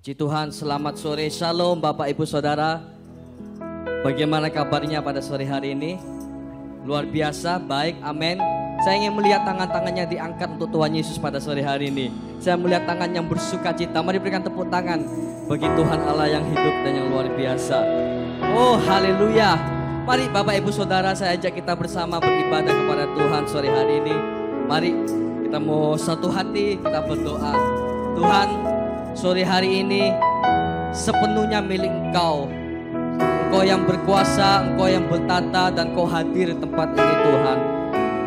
Puji Tuhan, selamat sore, shalom Bapak Ibu Saudara. Bagaimana kabarnya pada sore hari ini? Luar biasa, baik, amin. Saya ingin melihat tangan-tangannya diangkat untuk Tuhan Yesus pada sore hari ini. Saya melihat tangan yang bersuka cita. Mari berikan tepuk tangan bagi Tuhan Allah yang hidup dan yang luar biasa. Oh, haleluya. Mari Bapak Ibu Saudara, saya ajak kita bersama beribadah kepada Tuhan sore hari ini. Mari kita mau satu hati, kita berdoa. Tuhan, sore hari ini sepenuhnya milik Engkau. Engkau yang berkuasa, Engkau yang bertata, dan Engkau hadir di tempat ini Tuhan.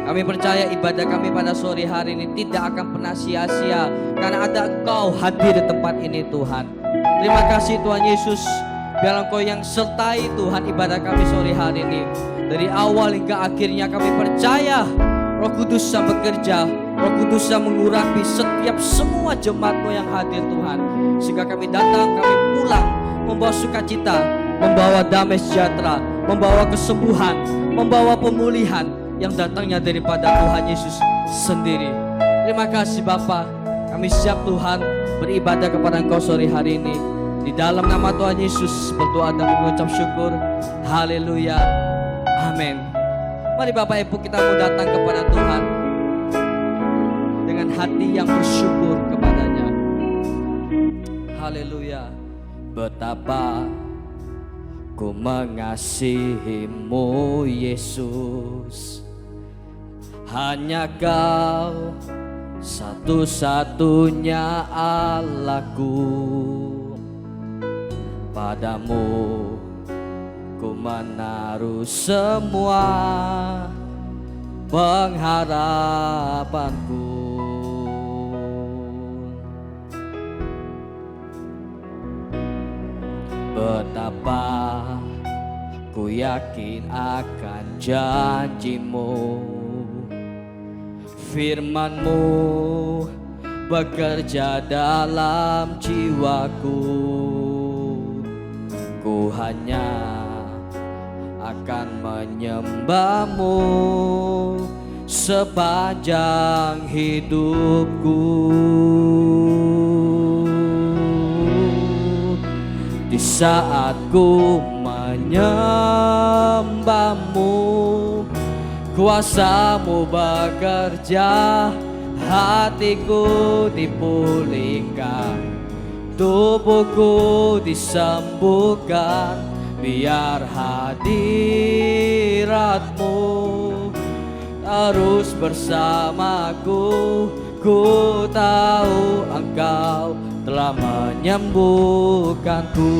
Kami percaya ibadah kami pada sore hari ini tidak akan pernah sia-sia, karena ada Engkau hadir di tempat ini Tuhan. Terima kasih Tuhan Yesus, biar Engkau yang sertai Tuhan ibadah kami sore hari ini. Dari awal hingga akhirnya kami percaya Roh Kudus yang bekerja, Roh Kudus yang mengurapi setiap semua jemaat-Mu yang hadir Tuhan. Sehingga kami datang, kami pulang membawa sukacita, membawa damai sejahtera, membawa kesembuhan, membawa pemulihan yang datangnya daripada Tuhan Yesus sendiri. Terima kasih Bapa, kami siap Tuhan beribadah kepada Engkau sore hari ini. Di dalam nama Tuhan Yesus berdoa dan mengucap syukur. Haleluya, amin. Mari Bapak Ibu kita mau datang kepada Tuhan dengan hati yang bersyukur kepadanya. Haleluya. Betapa ku mengasihi-Mu Yesus, hanya Kau satu-satunya Allahku. Padamu ku menaruh semua pengharapanku. Betapa ku yakin akan janji-Mu, firman-Mu bekerja dalam jiwaku. Ku hanya akan menyembah-Mu sepanjang hidupku. Di saat ku menyembah-Mu, kuasa-Mu bekerja, hatiku dipulihkan, tubuhku disembuhkan. Biar hadirat-Mu terus bersamaku. Ku tahu Engkau telah menyembuhkanku.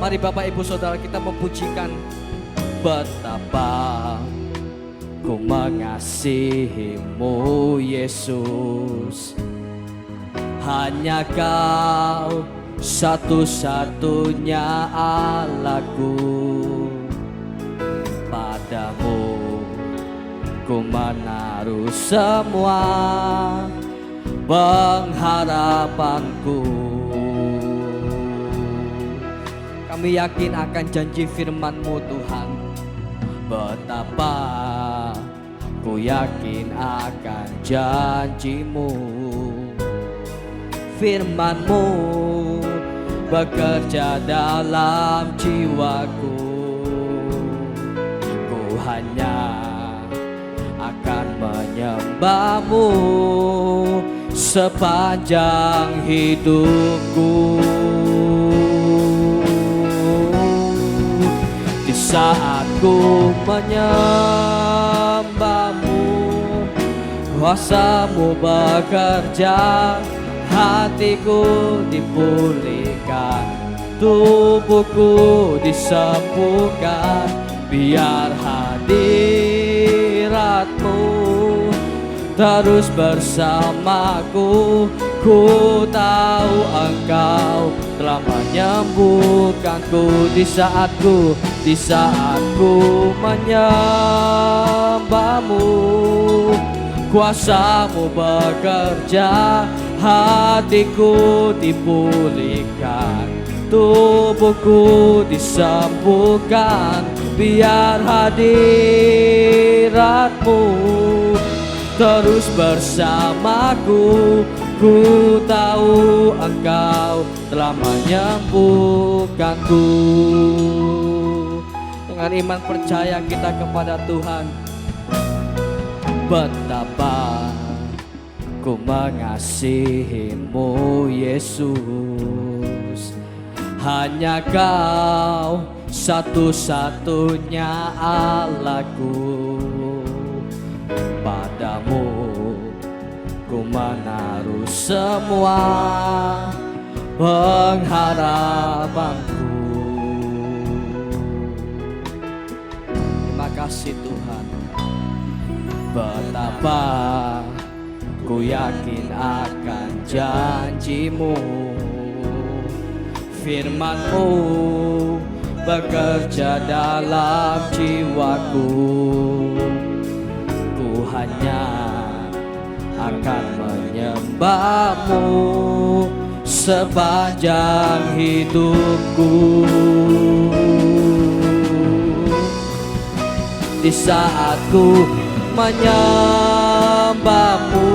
Mari Bapak Ibu Saudara kita memujikan. Betapa ku mengasihi-Mu Yesus, hanya Kau satu-satunya Allahku. Padamu ku menaruh semua pengharapanku. Kami yakin akan janji firman-Mu Tuhan. Betapa ku yakin akan janji-Mu, firman-Mu bekerja dalam jiwaku. Ku hanya akan menyembah-Mu sepanjang hidupku. Di saat ku menyembah-Mu, kuasa-Mu bekerja, hatiku dipulihkan, tubuhku disembuhkan. Biar hadirat-Mu terus bersamaku. Ku tahu Engkau telah menyembuhkanku. Di saat ku menyembah-Mu, kuasa-Mu bekerja, hatiku dipulihkan, tubuhku disembuhkan. Biar hadirat-Mu terus bersamaku. Ku tahu Engkau telah menyembuhkanku. Dengan iman percaya kita kepada Tuhan. Betapa ku mengasihimu Yesus, hanya Kau satu-satunya Allahku. Padamu ku menaruh semua pengharapanku. Terima kasih Tuhan. Betapa ku yakin akan janji-Mu, firman-Mu bekerja dalam jiwaku. Ku hanya akan menyembah-Mu sepanjang hidupku. Di saat ku menyembah-Mu,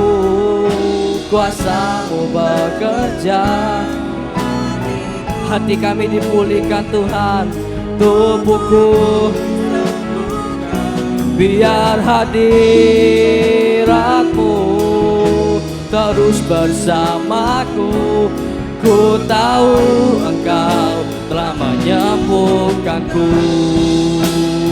kuasa-Mu bekerja. Hati kami dipulihkan Tuhan, tubuhku biar hadirat-Mu terus bersamaku. Ku tahu Engkau telah menyembuhkanku.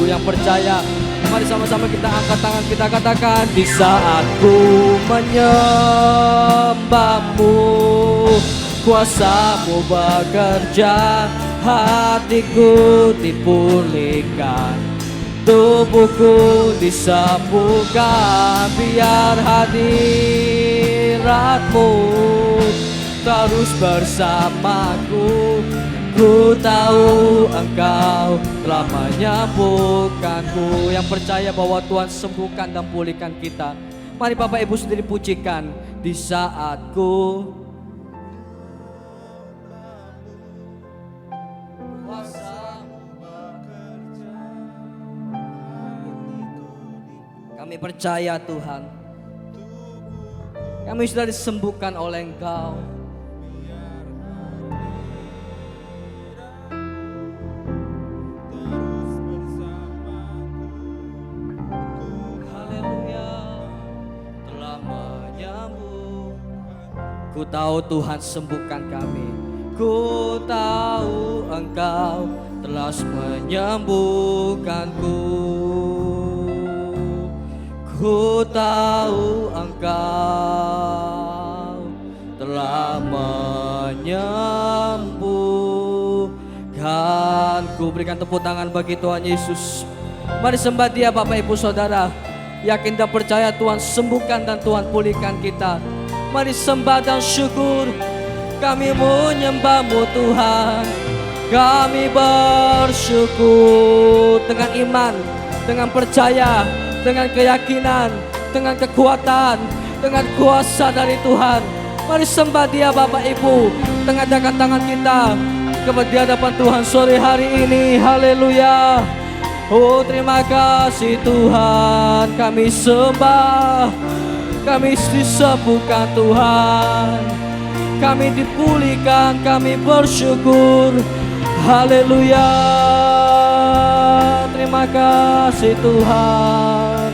Yang percaya, mari sama-sama kita angkat tangan, kita katakan, di saat ku menyembah-Mu, kuasa-Mu bekerja. Hatiku dipulihkan, tubuhku disembuhkan, biar hadirat-Mu terus bersamaku. Ku tahu Engkau telah menyembuhkanku. Yang percaya bahwa Tuhan sembuhkan dan pulihkan kita, mari Bapak Ibu sendiri pujikan. Di saat ku kami percaya Tuhan, kami sudah disembuhkan oleh Engkau. Haleluya, telah menyembuhkan. Ku tahu Tuhan sembuhkan kami. Ku tahu Engkau telah menyembuhkanku. Ku tahu Engkau telah menyembuhkanku. Berikan tepuk tangan bagi Tuhan Yesus. Mari sembah Dia Bapak Ibu Saudara. Yakin dan percaya Tuhan sembuhkan dan Tuhan pulihkan kita. Mari sembah dan syukur. Kami menyembah-Mu Tuhan. Kami bersyukur dengan iman, dengan percaya, dengan keyakinan, dengan kekuatan, dengan kuasa dari Tuhan. Mari sembah Dia Bapak Ibu. Tengahkan tangan kita kepada di hadapan Tuhan sore hari ini. Haleluya. Oh, terima kasih Tuhan. Kami sembah, kami disembuhkan Tuhan, kami dipulihkan, kami bersyukur. Haleluya. Terima kasih Tuhan.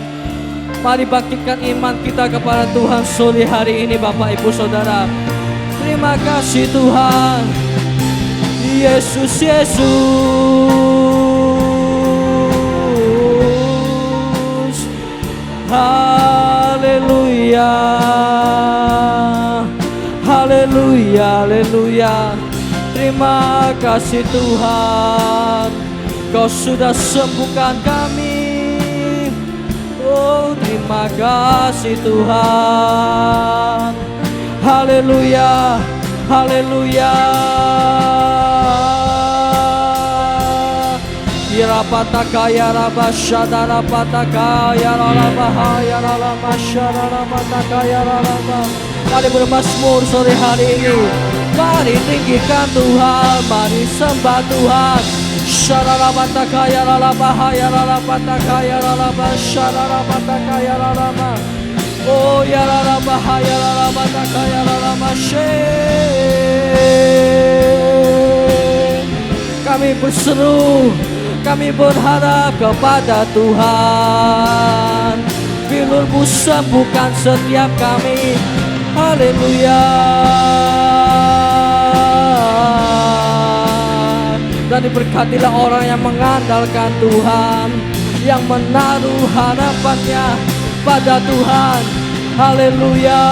Mari bangkitkan iman kita kepada Tuhan sore hari ini Bapak Ibu Saudara. Terima kasih Tuhan. Yesus, Yesus. Haleluya. Haleluya, haleluya. Terima kasih Tuhan, Kau sudah sembuhkan kami. Oh, terima kasih Tuhan. Haleluya, haleluya. Yarapataka yarabashada rapataka yaralabah yaralabashara rapataka yaralabah. Mari bermazmur sore hari ini. Mari tinggikan Tuhan, mari sembah Tuhan. Syararabataka yaralabah yaralapataka yaralabah syararabataka yaralabah. Oh ya la bahaya la bataka ya la mashe. Kami berseru, kami berharap kepada Tuhan. Bilur-Mu sembuhkan setiap kami. Haleluya. Dan diberkatilah orang yang mengandalkan Tuhan, yang menaruh harapannya pada Tuhan. Haleluya.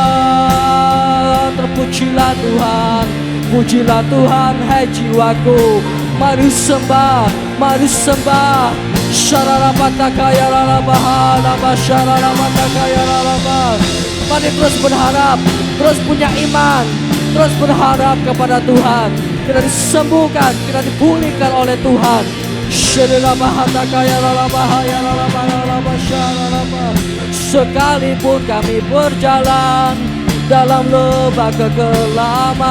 Terpujilah Tuhan, pujilah Tuhan, hai jiwaku. Mari sembah, mari sembah. Syararabataka ya lalabaha, laba syararabataka ya lalaba. Mari terus berharap, terus punya iman, terus berharap kepada Tuhan. Kita disembuhkan, kita dipulihkan oleh Tuhan. Syararabataka ya lalabaha ya lalaba lalaba syararaba. Sekalipun kami berjalan dalam lembah kegelapan,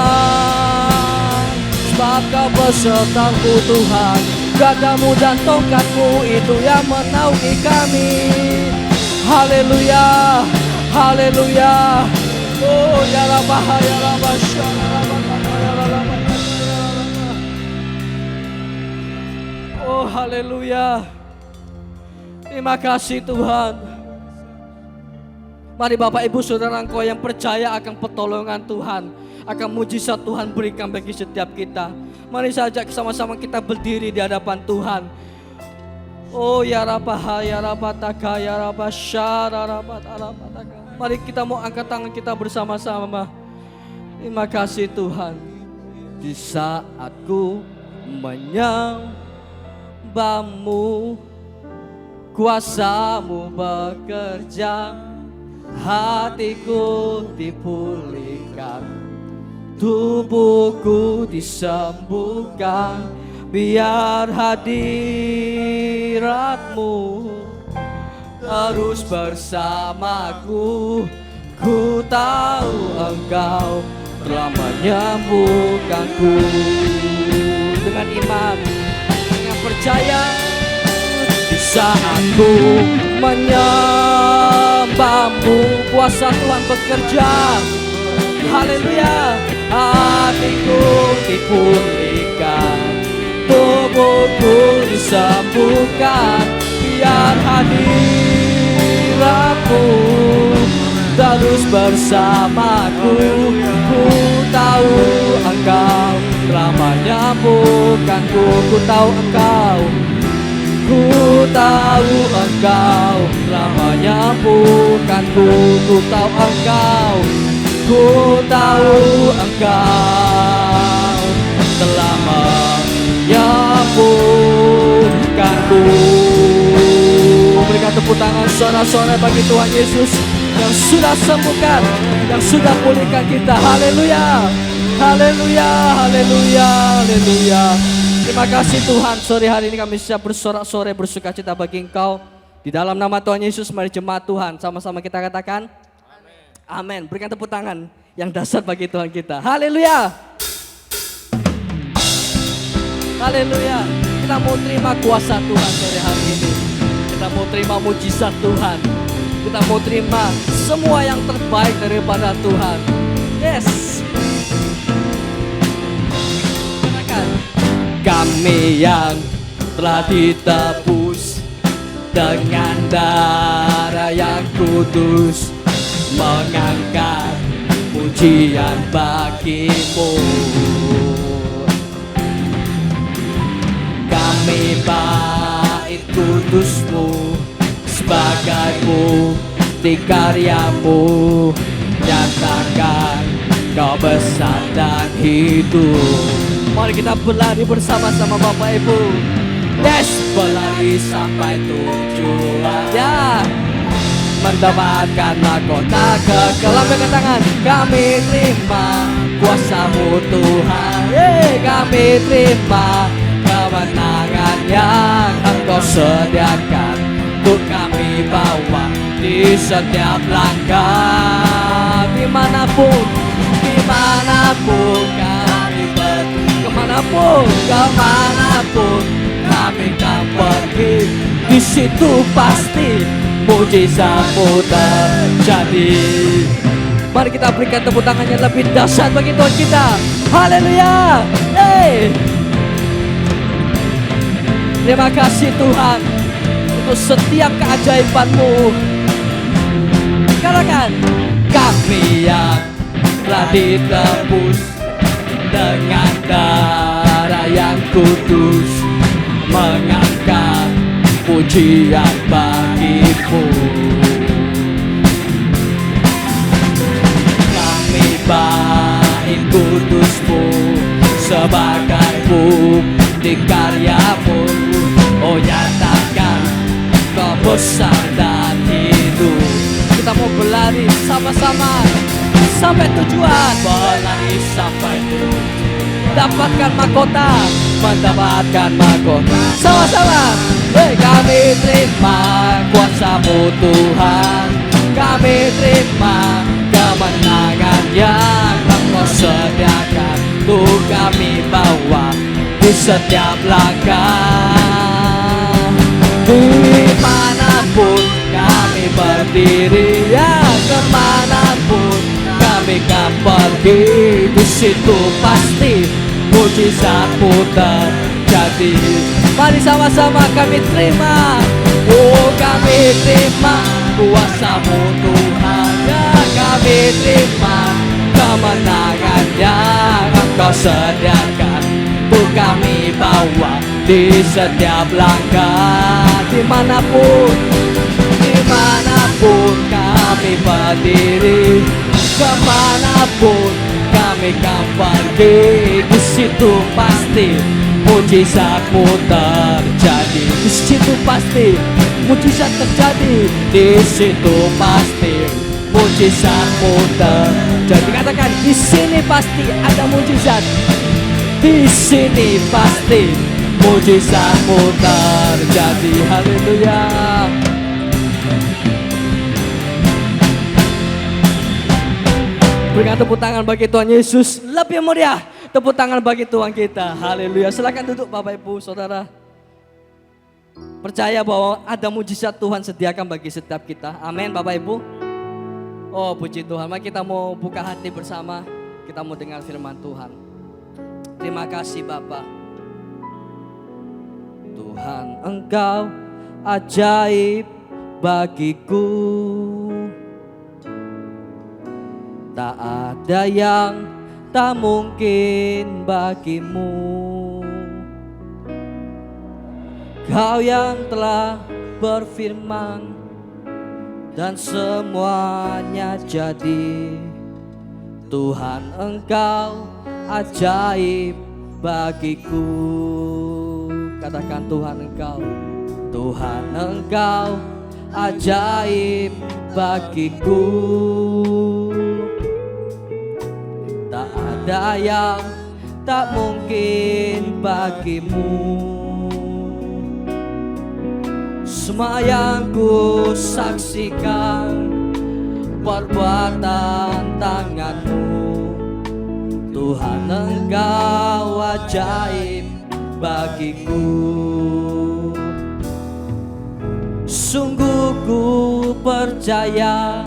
sebab Kau besertaku Tuhan. Gadamu dan tongkatmu itu yang menaungi kami. Haleluya, haleluya. Oh ya rabah ya rabah ya rabah. Oh haleluya. Terima kasih Tuhan. Mari Bapak Ibu Saudara engkau yang percaya akan pertolongan Tuhan, akan mujizat Tuhan berikan bagi setiap kita. Mari saja sama-sama kita berdiri di hadapan Tuhan. Oh ya rabah ya rabataka ya rabah syarabat arabataka. Mari kita mau angkat tangan kita bersama-sama. Terima kasih Tuhan. Di saat ku menyembah-Mu, kuasa-Mu bekerja, hatiku dipulihkan, tubuhku disembuhkan, biar hadirat-Mu terus bersamaku. Ku tahu Engkau telah menyembuhkanku. Dengan iman, dengan percaya, di saat ku menyembah-Mu, kuasa Tuhan bekerja. Haleluya. Hatiku dipulihkan, tubuhku disembuhkan, biar hadirat-Mu terus bersamaku. Ku tahu Engkau telah menyembuhkanku. Ku tahu Engkau, ku tahu Engkau telah menyembuhkanku. Ku tahu Engkau, ku tahu Engkau telah menyembuhkanku. Berikan tepuk tangan sorak-sorai bagi Tuhan Yesus yang sudah sembuhkan, yang sudah pulihkan kita. Haleluya, haleluya, haleluya, haleluya. Terima kasih Tuhan, sore hari ini kami siap bersorak-sorai bersuka cita bagi Engkau. Di dalam nama Tuhan Yesus, mari jemaat Tuhan sama-sama kita katakan amin. Berikan tepuk tangan yang dasar bagi Tuhan kita. Haleluya. Haleluya. Kita mau terima kuasa Tuhan sore hari ini. Kita mau terima mujizat Tuhan. Kita mau terima semua yang terbaik daripada Tuhan. Yes. Kami yang telah ditebus dengan darah yang kudus, mengangkat pujian bagi-Mu. Kami bait kudus-Mu sebagai bukti karya-Mu. Nyatakan Kau besar dan hidup. Mari kita berlari bersama-sama Bapak Ibu. Yes, berlari sampai tujuan. Ya, mendapatkan mahkota kekal. Lambaikan tangan. Kami terima kuasa-Mu Tuhan. Kami terima kemenangan yang Engkau sediakan untuk kami bawa di setiap langkah. Dimanapun, dimanapun kami pergi, kemanapun, kemanapun kami akan pergi, di situ pasti mujizatmu terjadi. Mari kita berikan tepuk tangannya lebih dahsyat bagi Tuhan kita. Haleluya. Hey. Terima kasih Tuhan untuk setiap keajaiban-Mu. Katakan, kami yang telah ditebus dengan darah yang kudus, mengangkat pujian bagi-Mu. Kami baik kudus-Mu sebagai bukti karya-Mu. Oh, nyatakan Kau besar dan hidup. Kita mau berlari sama-sama sampai tujuan. Berlari sampai tujuan, dapatkan mahkota, mendapatkan mahkota. Sama-sama. Hey, kami terima kuasa-Mu Tuhan. Kami terima kemenangan yang Engkau sediakan. Tuh kami bawa di setiap langkah. Dimanapun kami berdiri, ya kemanapun kami kan pergi, di situ pasti mujizat-Mu terjadi. Mari sama-sama kami terima. Oh, kami terima kuasa-Mu Tuhan. Ya, kami terima kemenangan yang Engkau sediakan. Tuh kami bawa di setiap langkah. Dimanapun kami berdiri, kemanapun kami kan pergi, di situ pasti mujizat-Mu terjadi. Di situ pasti mujizat terjadi. Di situ pasti mujizat-Mu terjadi. Katakan, di sini pasti ada mujizat. Di sini pasti mujizat-Mu terjadi. Haleluya. Berikan tepuk tangan bagi Tuhan Yesus. Lebih meriah tepuk tangan bagi Tuhan kita. Haleluya. Silakan duduk Bapak Ibu Saudara. Percaya bahwa ada mujizat Tuhan sediakan bagi setiap kita. Amin Bapak Ibu. Oh, puji Tuhan. Mari kita mau buka hati bersama. Kita mau dengar firman Tuhan. Terima kasih Bapak. Tuhan, Engkau ajaib bagiku. Tak ada yang tak mungkin bagi-Mu. Kau yang telah berfirman dan semuanya jadi. Tuhan, Engkau ajaib bagiku. Katakan, Tuhan Engkau. Tuhan, Engkau ajaib bagiku. Tak ada yang tak mungkin bagi-Mu. Semua yang ku saksikan perbuatan tangan-Mu. Tuhan, Engkau ajaib bagiku. Sungguh ku percaya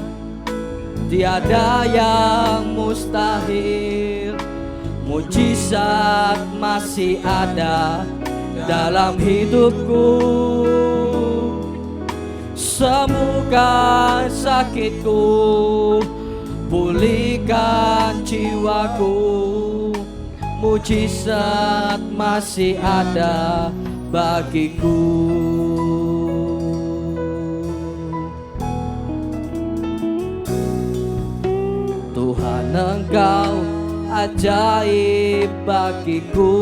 tiada yang mustahil. Mujizat masih ada dalam hidupku. Sembuhkan sakitku, pulihkan jiwaku. Mujizat masih ada bagiku. Tuhan, Engkau ajaib bagiku.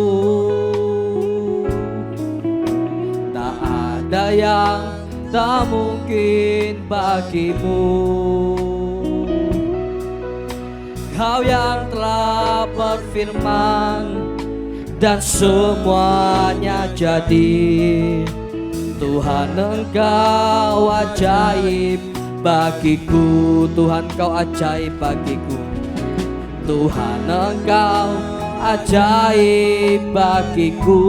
Tak ada yang tak mungkin bagi-Mu. Kau yang telah berfirman dan semuanya jadi. Tuhan, Engkau ajaib bagiku. Tuhan, Engkau ajaib bagiku. Tuhan, Engkau ajaib bagiku.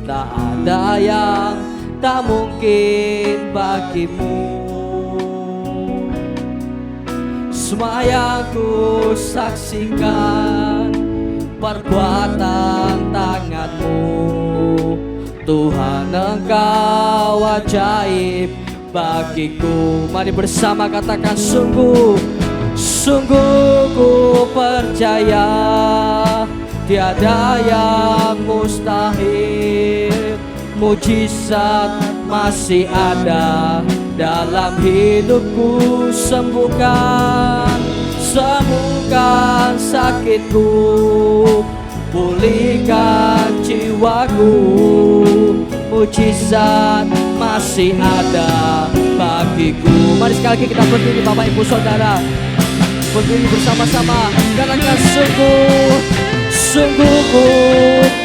Tak ada yang tak mungkin bagimu. Semua yang ku saksikan perbuatan tanganmu, Tuhan Engkau ajaib bagiku. Mari bersama katakan sungguh, sungguh ku percaya tiada yang mustahil. Mujizat masih ada dalam hidupku. Sembuhkan, sembuhkan sakitku, pulihkan jiwaku. Mujizat masih ada bagiku. Mari sekali lagi kita berdiri Bapak Ibu Saudara, berdiri bersama-sama. Katakan sungguh, sungguh ku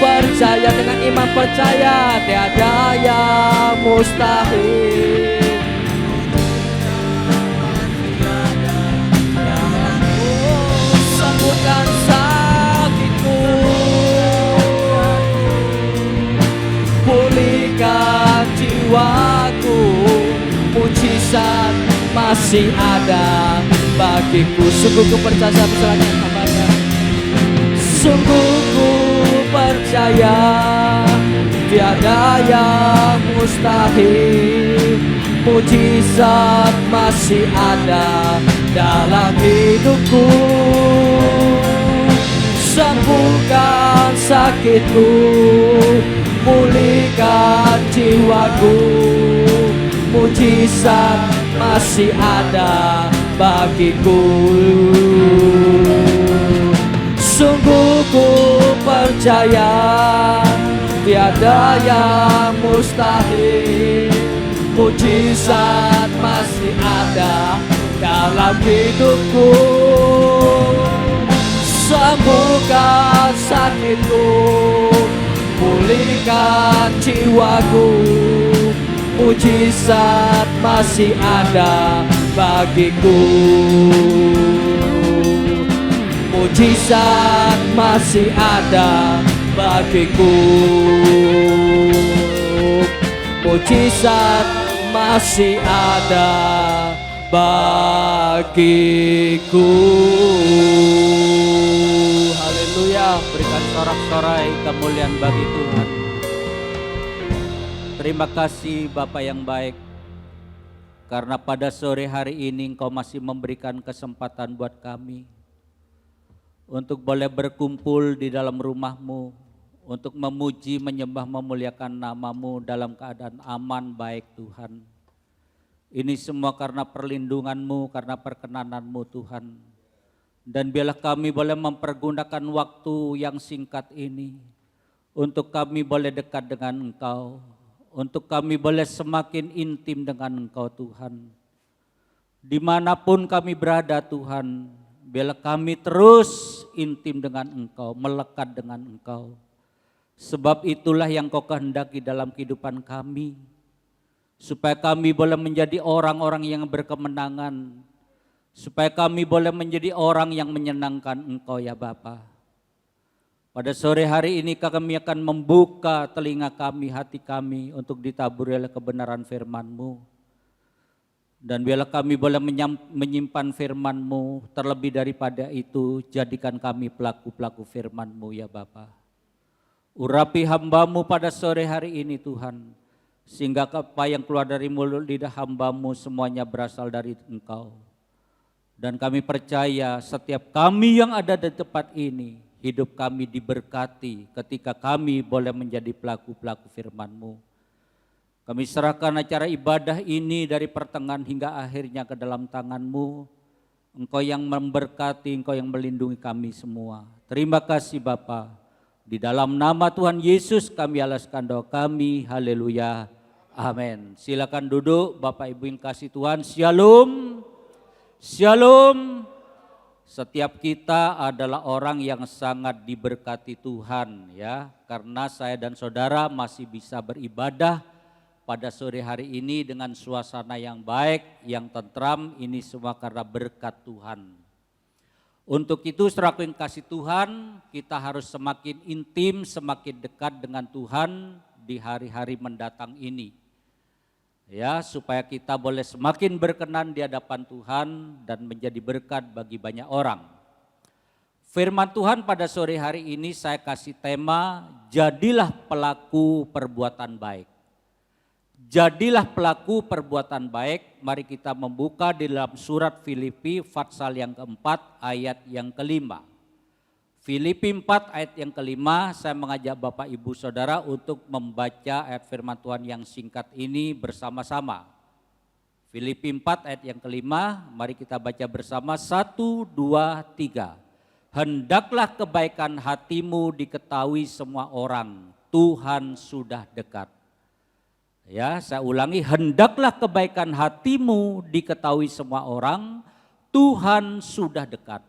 percaya, dengan iman percaya tiada yang mustahil. Sembuhkan sakitku, pulihkan jiwaku. Mujizat masih ada bagiku. Sungguh ku percaya, misalnya hambanya. Sungguh ku percaya tiada yang mustahil. Mujizat masih ada dalam hidupku. Sembuhkan sakitku, pulihkan jiwaku. Mujizat masih ada bagiku. Sungguh ku percaya tiada yang mustahil. Mujizat masih ada dalam hidupku. Sembuhkan sakitku, pulihkan jiwaku. Mujizat masih ada bagiku. Mujizat masih ada bagiku. Mujizat masih ada bagiku. Haleluya, berikan sorak-sorai kemuliaan bagi Tuhan. Terima kasih Bapa yang baik, karena pada sore hari ini Engkau masih memberikan kesempatan buat kami untuk boleh berkumpul di dalam rumah-Mu, untuk memuji, menyembah, memuliakan nama-Mu dalam keadaan aman baik Tuhan. Ini semua karena perlindungan-Mu, karena perkenanan-Mu Tuhan. Dan biarlah kami boleh mempergunakan waktu yang singkat ini untuk kami boleh dekat dengan Engkau, untuk kami boleh semakin intim dengan Engkau Tuhan. Dimanapun kami berada Tuhan, biarlah kami terus intim dengan Engkau, melekat dengan Engkau. Sebab itulah yang Kau kehendaki dalam kehidupan kami, supaya kami boleh menjadi orang-orang yang berkemenangan, supaya kami boleh menjadi orang yang menyenangkan Engkau ya Bapa. Pada sore hari ini kami akan membuka telinga kami, hati kami untuk ditaburi oleh kebenaran firman-Mu. Dan biarlah kami boleh menyimpan firman-Mu, terlebih daripada itu jadikan kami pelaku-pelaku firman-Mu ya Bapa. Urapi hamba-Mu pada sore hari ini Tuhan, sehingga apa yang keluar dari mulut lidah hamba-Mu semuanya berasal dari Engkau. Dan kami percaya setiap kami yang ada di tempat ini, hidup kami diberkati ketika kami boleh menjadi pelaku-pelaku firman-Mu. Kami serahkan acara ibadah ini dari pertengahan hingga akhirnya ke dalam tangan-Mu. Engkau yang memberkati, Engkau yang melindungi kami semua. Terima kasih Bapa. Di dalam nama Tuhan Yesus kami alaskan doa kami. Haleluya. Amin. Silakan duduk Bapak Ibu yang kasih Tuhan. Shalom. Shalom. Setiap kita adalah orang yang sangat diberkati Tuhan ya, karena saya dan saudara masih bisa beribadah pada sore hari ini dengan suasana yang baik, yang tentram. Ini semua karena berkat Tuhan. Untuk itu seraku yang kasih Tuhan, kita harus semakin intim, semakin dekat dengan Tuhan di hari-hari mendatang ini. Ya, supaya kita boleh semakin berkenan di hadapan Tuhan dan menjadi berkat bagi banyak orang. Firman Tuhan pada sore hari ini saya kasih tema, jadilah pelaku perbuatan baik. Jadilah pelaku perbuatan baik. Mari kita membuka di dalam surat Filipi pasal yang keempat ayat yang kelima. Filipi 4 ayat yang kelima, saya mengajak Bapak Ibu Saudara untuk membaca ayat firman Tuhan yang singkat ini bersama-sama. Filipi 4 ayat yang kelima, mari kita baca bersama, 1, 2, 3. Hendaklah kebaikan hatimu diketahui semua orang, Tuhan sudah dekat. Ya, saya ulangi, hendaklah kebaikan hatimu diketahui semua orang, Tuhan sudah dekat.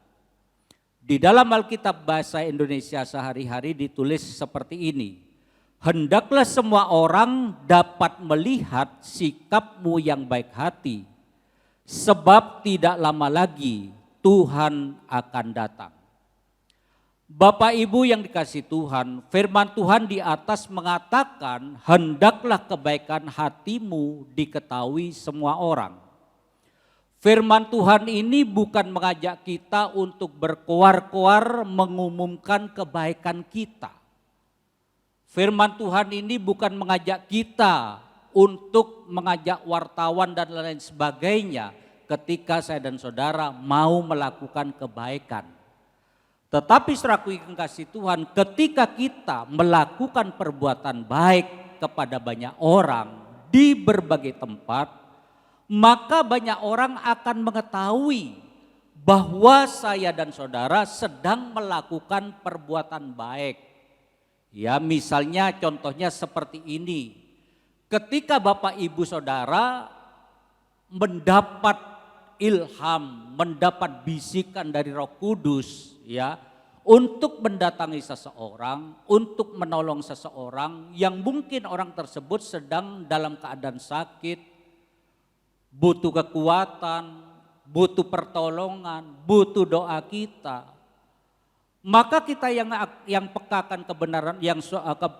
Di dalam Alkitab bahasa Indonesia sehari-hari ditulis seperti ini. Hendaklah semua orang dapat melihat sikapmu yang baik hati, sebab tidak lama lagi Tuhan akan datang. Bapak Ibu yang dikasihi Tuhan, firman Tuhan di atas mengatakan hendaklah kebaikan hatimu diketahui semua orang. Firman Tuhan ini bukan mengajak kita untuk berkoar-koar mengumumkan kebaikan kita. Firman Tuhan ini bukan mengajak kita untuk mengajak wartawan dan lain sebagainya ketika saya dan saudara mau melakukan kebaikan. Tetapi saudaraku yang kasih Tuhan, ketika kita melakukan perbuatan baik kepada banyak orang di berbagai tempat, maka banyak orang akan mengetahui bahwa saya dan saudara sedang melakukan perbuatan baik. Ya, misalnya contohnya seperti ini. Ketika Bapak Ibu Saudara mendapat ilham, mendapat bisikan dari Roh Kudus, ya, untuk mendatangi seseorang, untuk menolong seseorang yang mungkin orang tersebut sedang dalam keadaan sakit, butuh kekuatan, butuh pertolongan, butuh doa kita. Maka kita yang pekakan kebenaran, yang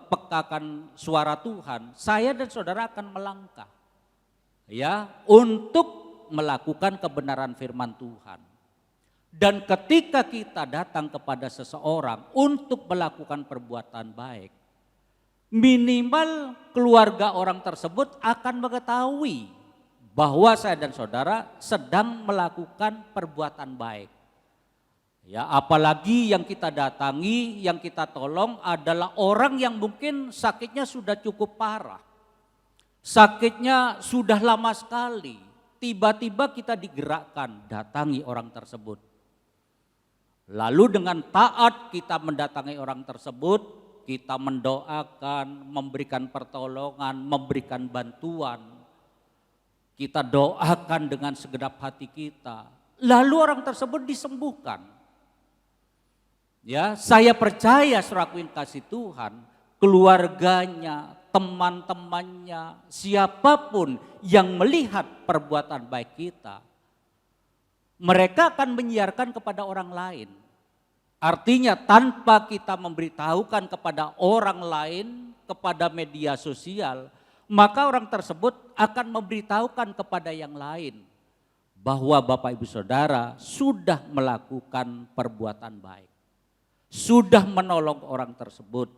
pekakan suara Tuhan, saya dan saudara akan melangkah, ya, untuk melakukan kebenaran firman Tuhan. Dan ketika kita datang kepada seseorang untuk melakukan perbuatan baik, minimal keluarga orang tersebut akan mengetahui bahwa saya dan saudara sedang melakukan perbuatan baik. Ya, apalagi yang kita datangi, yang kita tolong adalah orang yang mungkin sakitnya sudah cukup parah. Sakitnya sudah lama sekali. Tiba-tiba kita digerakkan datangi orang tersebut. Lalu dengan taat kita mendatangi orang tersebut, kita mendoakan, memberikan pertolongan, memberikan bantuan. Kita doakan dengan segenap hati kita. Lalu orang tersebut disembuhkan. Ya, saya percaya saudaraku yang kasih Tuhan, keluarganya, teman-temannya, siapapun yang melihat perbuatan baik kita, mereka akan menyiarkan kepada orang lain. Artinya tanpa kita memberitahukan kepada orang lain, kepada media sosial, maka orang tersebut akan memberitahukan kepada yang lain bahwa Bapak Ibu Saudara sudah melakukan perbuatan baik, sudah menolong orang tersebut.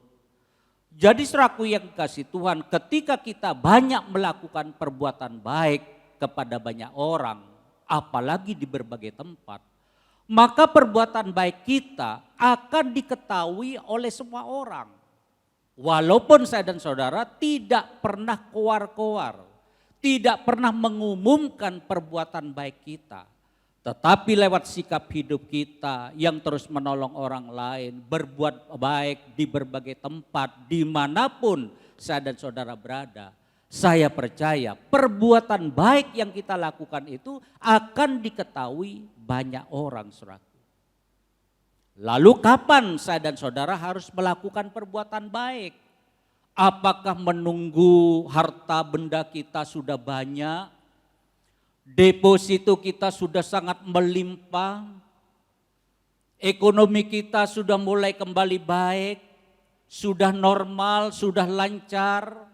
Jadi saudaraku yang kasih Tuhan, ketika kita banyak melakukan perbuatan baik kepada banyak orang, apalagi di berbagai tempat, maka perbuatan baik kita akan diketahui oleh semua orang. Walaupun saya dan saudara tidak pernah koar-koar, tidak pernah mengumumkan perbuatan baik kita, tetapi lewat sikap hidup kita yang terus menolong orang lain, berbuat baik di berbagai tempat, dimanapun saya dan saudara berada, saya percaya perbuatan baik yang kita lakukan itu akan diketahui banyak orang, saudara. Lalu kapan saya dan saudara harus melakukan perbuatan baik? Apakah menunggu harta benda kita sudah banyak, deposito kita sudah sangat melimpah, ekonomi kita sudah mulai kembali baik, sudah normal, sudah lancar?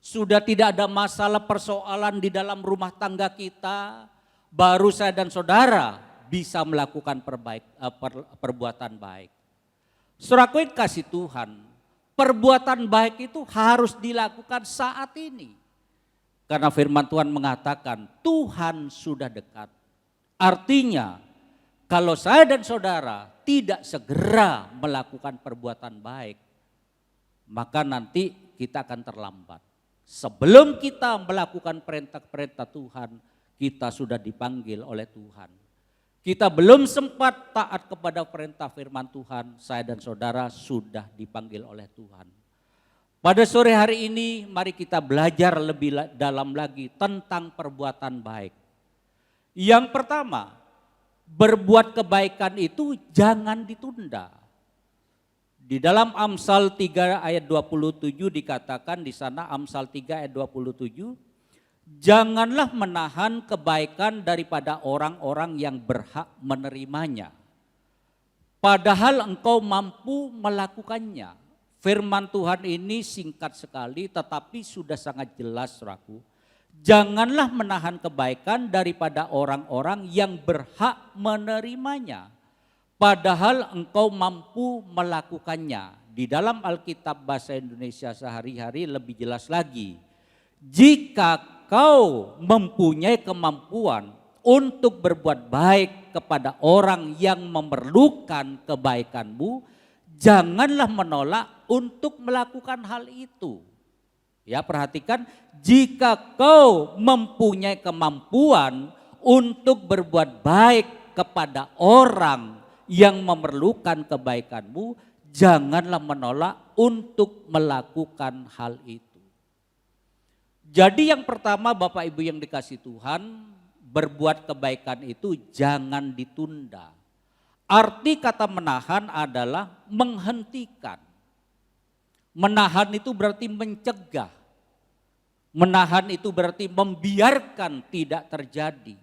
Sudah tidak ada masalah persoalan di dalam rumah tangga kita, baru saya dan saudara bisa melakukan perbuatan baik. Saudaraku yang kasih Tuhan, perbuatan baik itu harus dilakukan saat ini. Karena firman Tuhan mengatakan Tuhan sudah dekat. Artinya kalau saya dan saudara tidak segera melakukan perbuatan baik, maka nanti kita akan terlambat. Sebelum kita melakukan perintah-perintah Tuhan, kita sudah dipanggil oleh Tuhan. Kita belum sempat taat kepada perintah firman Tuhan, saya dan saudara sudah dipanggil oleh Tuhan. Pada sore hari ini mari kita belajar lebih dalam lagi tentang perbuatan baik. Yang pertama, berbuat kebaikan itu jangan ditunda. Di dalam Amsal 3 ayat 27 dikatakan di sana, Amsal 3 ayat 27, janganlah menahan kebaikan daripada orang-orang yang berhak menerimanya, padahal engkau mampu melakukannya. Firman Tuhan ini singkat sekali tetapi sudah sangat jelas, saudaraku. Janganlah menahan kebaikan daripada orang-orang yang berhak menerimanya, padahal engkau mampu melakukannya. Di dalam Alkitab bahasa Indonesia sehari-hari lebih jelas lagi. Jika kau mempunyai kemampuan untuk berbuat baik kepada orang yang memerlukan kebaikanmu, janganlah menolak untuk melakukan hal itu. Ya, perhatikan, jika kau mempunyai kemampuan untuk berbuat baik kepada orang yang memerlukan kebaikanmu, janganlah menolak untuk melakukan hal itu. Jadi yang pertama Bapak Ibu yang dikasih Tuhan, berbuat kebaikan itu jangan ditunda. Arti kata menahan adalah menghentikan. Menahan itu berarti mencegah. Menahan itu berarti membiarkan tidak terjadi.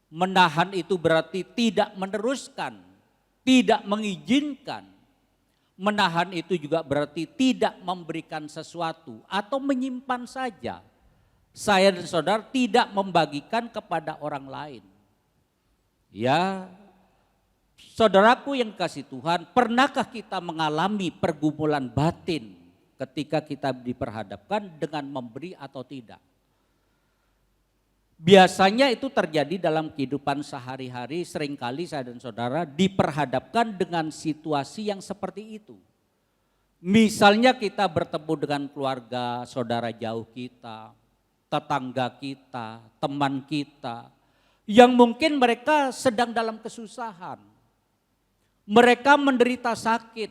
Menahan itu berarti tidak meneruskan, tidak mengizinkan. Menahan itu juga berarti tidak memberikan sesuatu atau menyimpan saja. Saya dan saudara tidak membagikan kepada orang lain. Ya, saudaraku yang kasih Tuhan, pernahkah kita mengalami pergumulan batin ketika kita diperhadapkan dengan memberi atau tidak? Biasanya itu terjadi dalam kehidupan sehari-hari, seringkali saya dan saudara diperhadapkan dengan situasi yang seperti itu. Misalnya kita bertemu dengan keluarga, saudara jauh kita, tetangga kita, teman kita, yang mungkin mereka sedang dalam kesusahan. Mereka menderita sakit.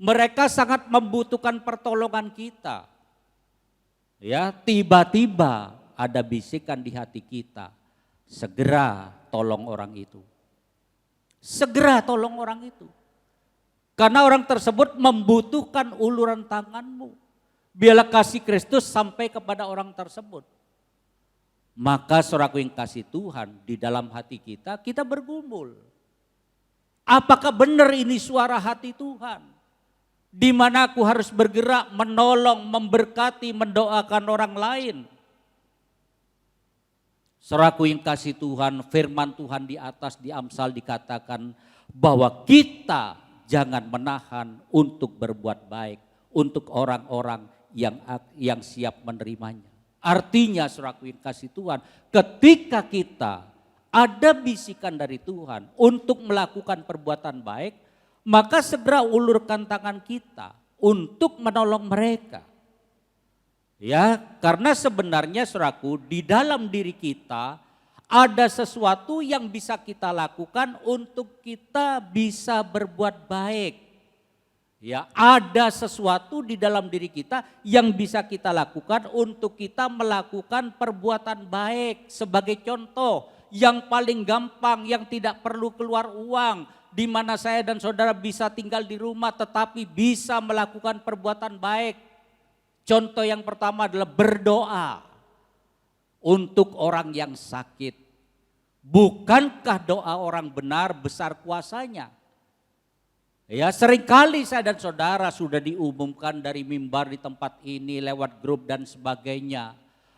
Mereka sangat membutuhkan pertolongan kita. Ya, tiba-tiba ada bisikan di hati kita, segera tolong orang itu. Segera tolong orang itu. Karena orang tersebut membutuhkan uluran tanganmu. Biarlah kasih Kristus sampai kepada orang tersebut. Maka saudaraku yang kasih Tuhan, di dalam hati kita, kita bergumul. Apakah benar ini suara hati Tuhan? Di mana aku harus bergerak, menolong, memberkati, mendoakan orang lain. Saudaraku yang kasih Tuhan, firman Tuhan di atas di Amsal dikatakan bahwa kita jangan menahan untuk berbuat baik untuk orang-orang yang siap menerimanya. Artinya saudaraku yang kasih Tuhan, ketika kita ada bisikan dari Tuhan untuk melakukan perbuatan baik, maka segera ulurkan tangan kita untuk menolong mereka. Ya, karena sebenarnya saudaraku, di dalam diri kita ada sesuatu yang bisa kita lakukan untuk kita bisa berbuat baik. Ya, ada sesuatu di dalam diri kita yang bisa kita lakukan untuk kita melakukan perbuatan baik. Sebagai contoh, yang paling gampang, yang tidak perlu keluar uang, di mana saya dan saudara bisa tinggal di rumah tetapi bisa melakukan perbuatan baik. Contoh yang pertama adalah berdoa untuk orang yang sakit. Bukankah doa orang benar besar kuasanya? Ya, seringkali saya dan saudara sudah diumumkan dari mimbar di tempat ini lewat grup dan sebagainya.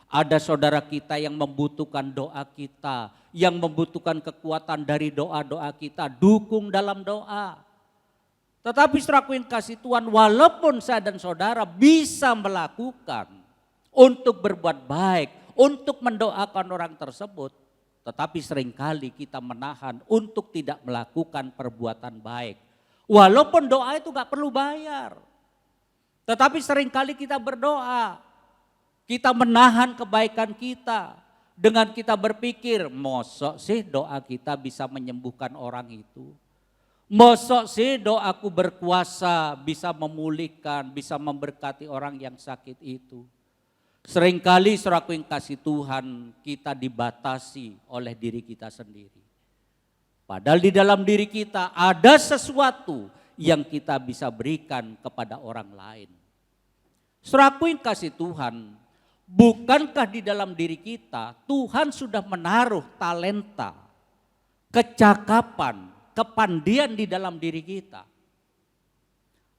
Ada saudara kita yang membutuhkan doa kita, yang membutuhkan kekuatan dari doa-doa kita, dukung dalam doa. Tetapi saudaraku yang kasih Tuhan, walaupun saya dan saudara bisa melakukan untuk berbuat baik, untuk mendoakan orang tersebut, tetapi seringkali kita menahan untuk tidak melakukan perbuatan baik. Walaupun doa itu gak perlu bayar. Tetapi seringkali kita berdoa, kita menahan kebaikan kita. Dengan kita berpikir, mosok sih doa kita bisa menyembuhkan orang itu. Mosok sih doaku berkuasa bisa memulihkan, bisa memberkati orang yang sakit itu. Seringkali saudaraku yang kasih Tuhan, kita dibatasi oleh diri kita sendiri. Padahal di dalam diri kita ada sesuatu yang kita bisa berikan kepada orang lain. Saudaraku yang kasih Tuhan, bukankah di dalam diri kita Tuhan sudah menaruh talenta, kecakapan, kepandian di dalam diri kita.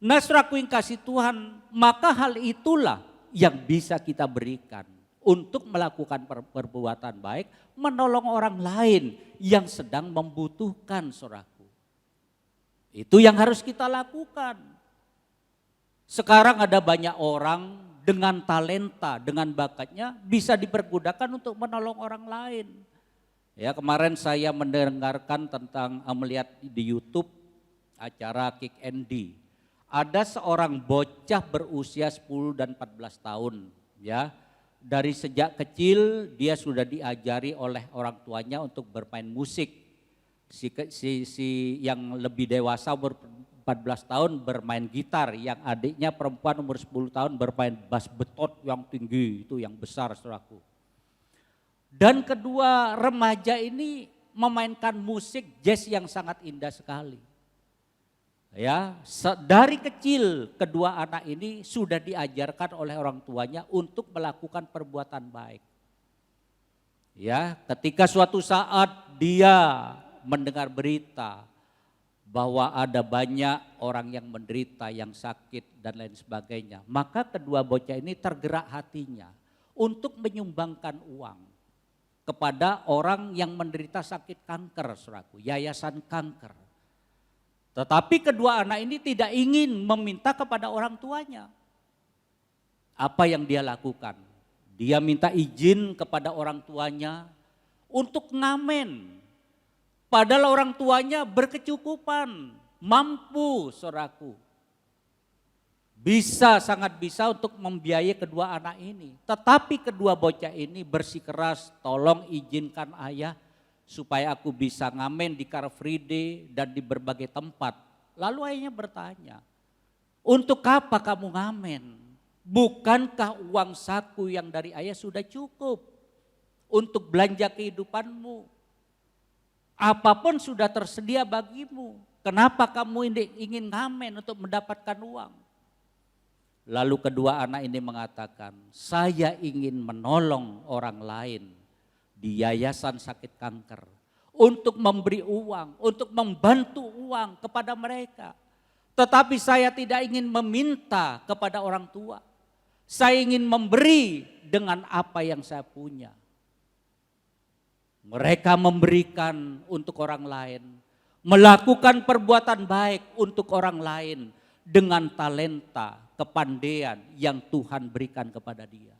Nah saudaraku yang kasih Tuhan, maka hal itulah yang bisa kita berikan untuk melakukan perbuatan baik, menolong orang lain yang sedang membutuhkan saudaraku. Itu yang harus kita lakukan. Sekarang ada banyak orang dengan talenta, dengan bakatnya bisa dipergunakan untuk menolong orang lain. Ya, kemarin saya mendengarkan tentang melihat di YouTube acara Kick Andy. Ada seorang bocah berusia 10 dan 14 tahun, ya. Dari sejak kecil dia sudah diajari oleh orang tuanya untuk bermain musik. Si yang lebih dewasa umur 14 tahun bermain gitar, yang adiknya perempuan umur 10 tahun bermain bass betot yang tinggi, itu yang besar saudaraku. Dan kedua remaja ini memainkan musik jazz yang sangat indah sekali. Ya, dari kecil kedua anak ini sudah diajarkan oleh orang tuanya untuk melakukan perbuatan baik. Ya, ketika suatu saat dia mendengar berita bahwa ada banyak orang yang menderita, yang sakit dan lain sebagainya, maka kedua bocah ini tergerak hatinya untuk menyumbangkan uang kepada orang yang menderita sakit kanker, saudaraku, yayasan kanker. Tetapi kedua anak ini tidak ingin meminta kepada orang tuanya. Apa yang dia lakukan? Dia minta izin kepada orang tuanya untuk ngamen. Padahal orang tuanya berkecukupan, mampu saudaraku. Bisa, sangat bisa untuk membiayai kedua anak ini. Tetapi kedua bocah ini bersikeras, tolong izinkan ayah supaya aku bisa ngamen di Car Free Day dan di berbagai tempat. Lalu ayahnya bertanya, untuk apa kamu ngamen? Bukankah uang saku yang dari ayah sudah cukup untuk belanja kehidupanmu? Apapun sudah tersedia bagimu. Kenapa kamu ingin ngamen untuk mendapatkan uang? Lalu kedua anak ini mengatakan, saya ingin menolong orang lain di yayasan sakit kanker, untuk memberi uang, untuk membantu uang kepada mereka. Tetapi saya tidak ingin meminta kepada orang tua. Saya ingin memberi dengan apa yang saya punya. Mereka memberikan untuk orang lain, melakukan perbuatan baik untuk orang lain dengan talenta, kepandaian yang Tuhan berikan kepada dia.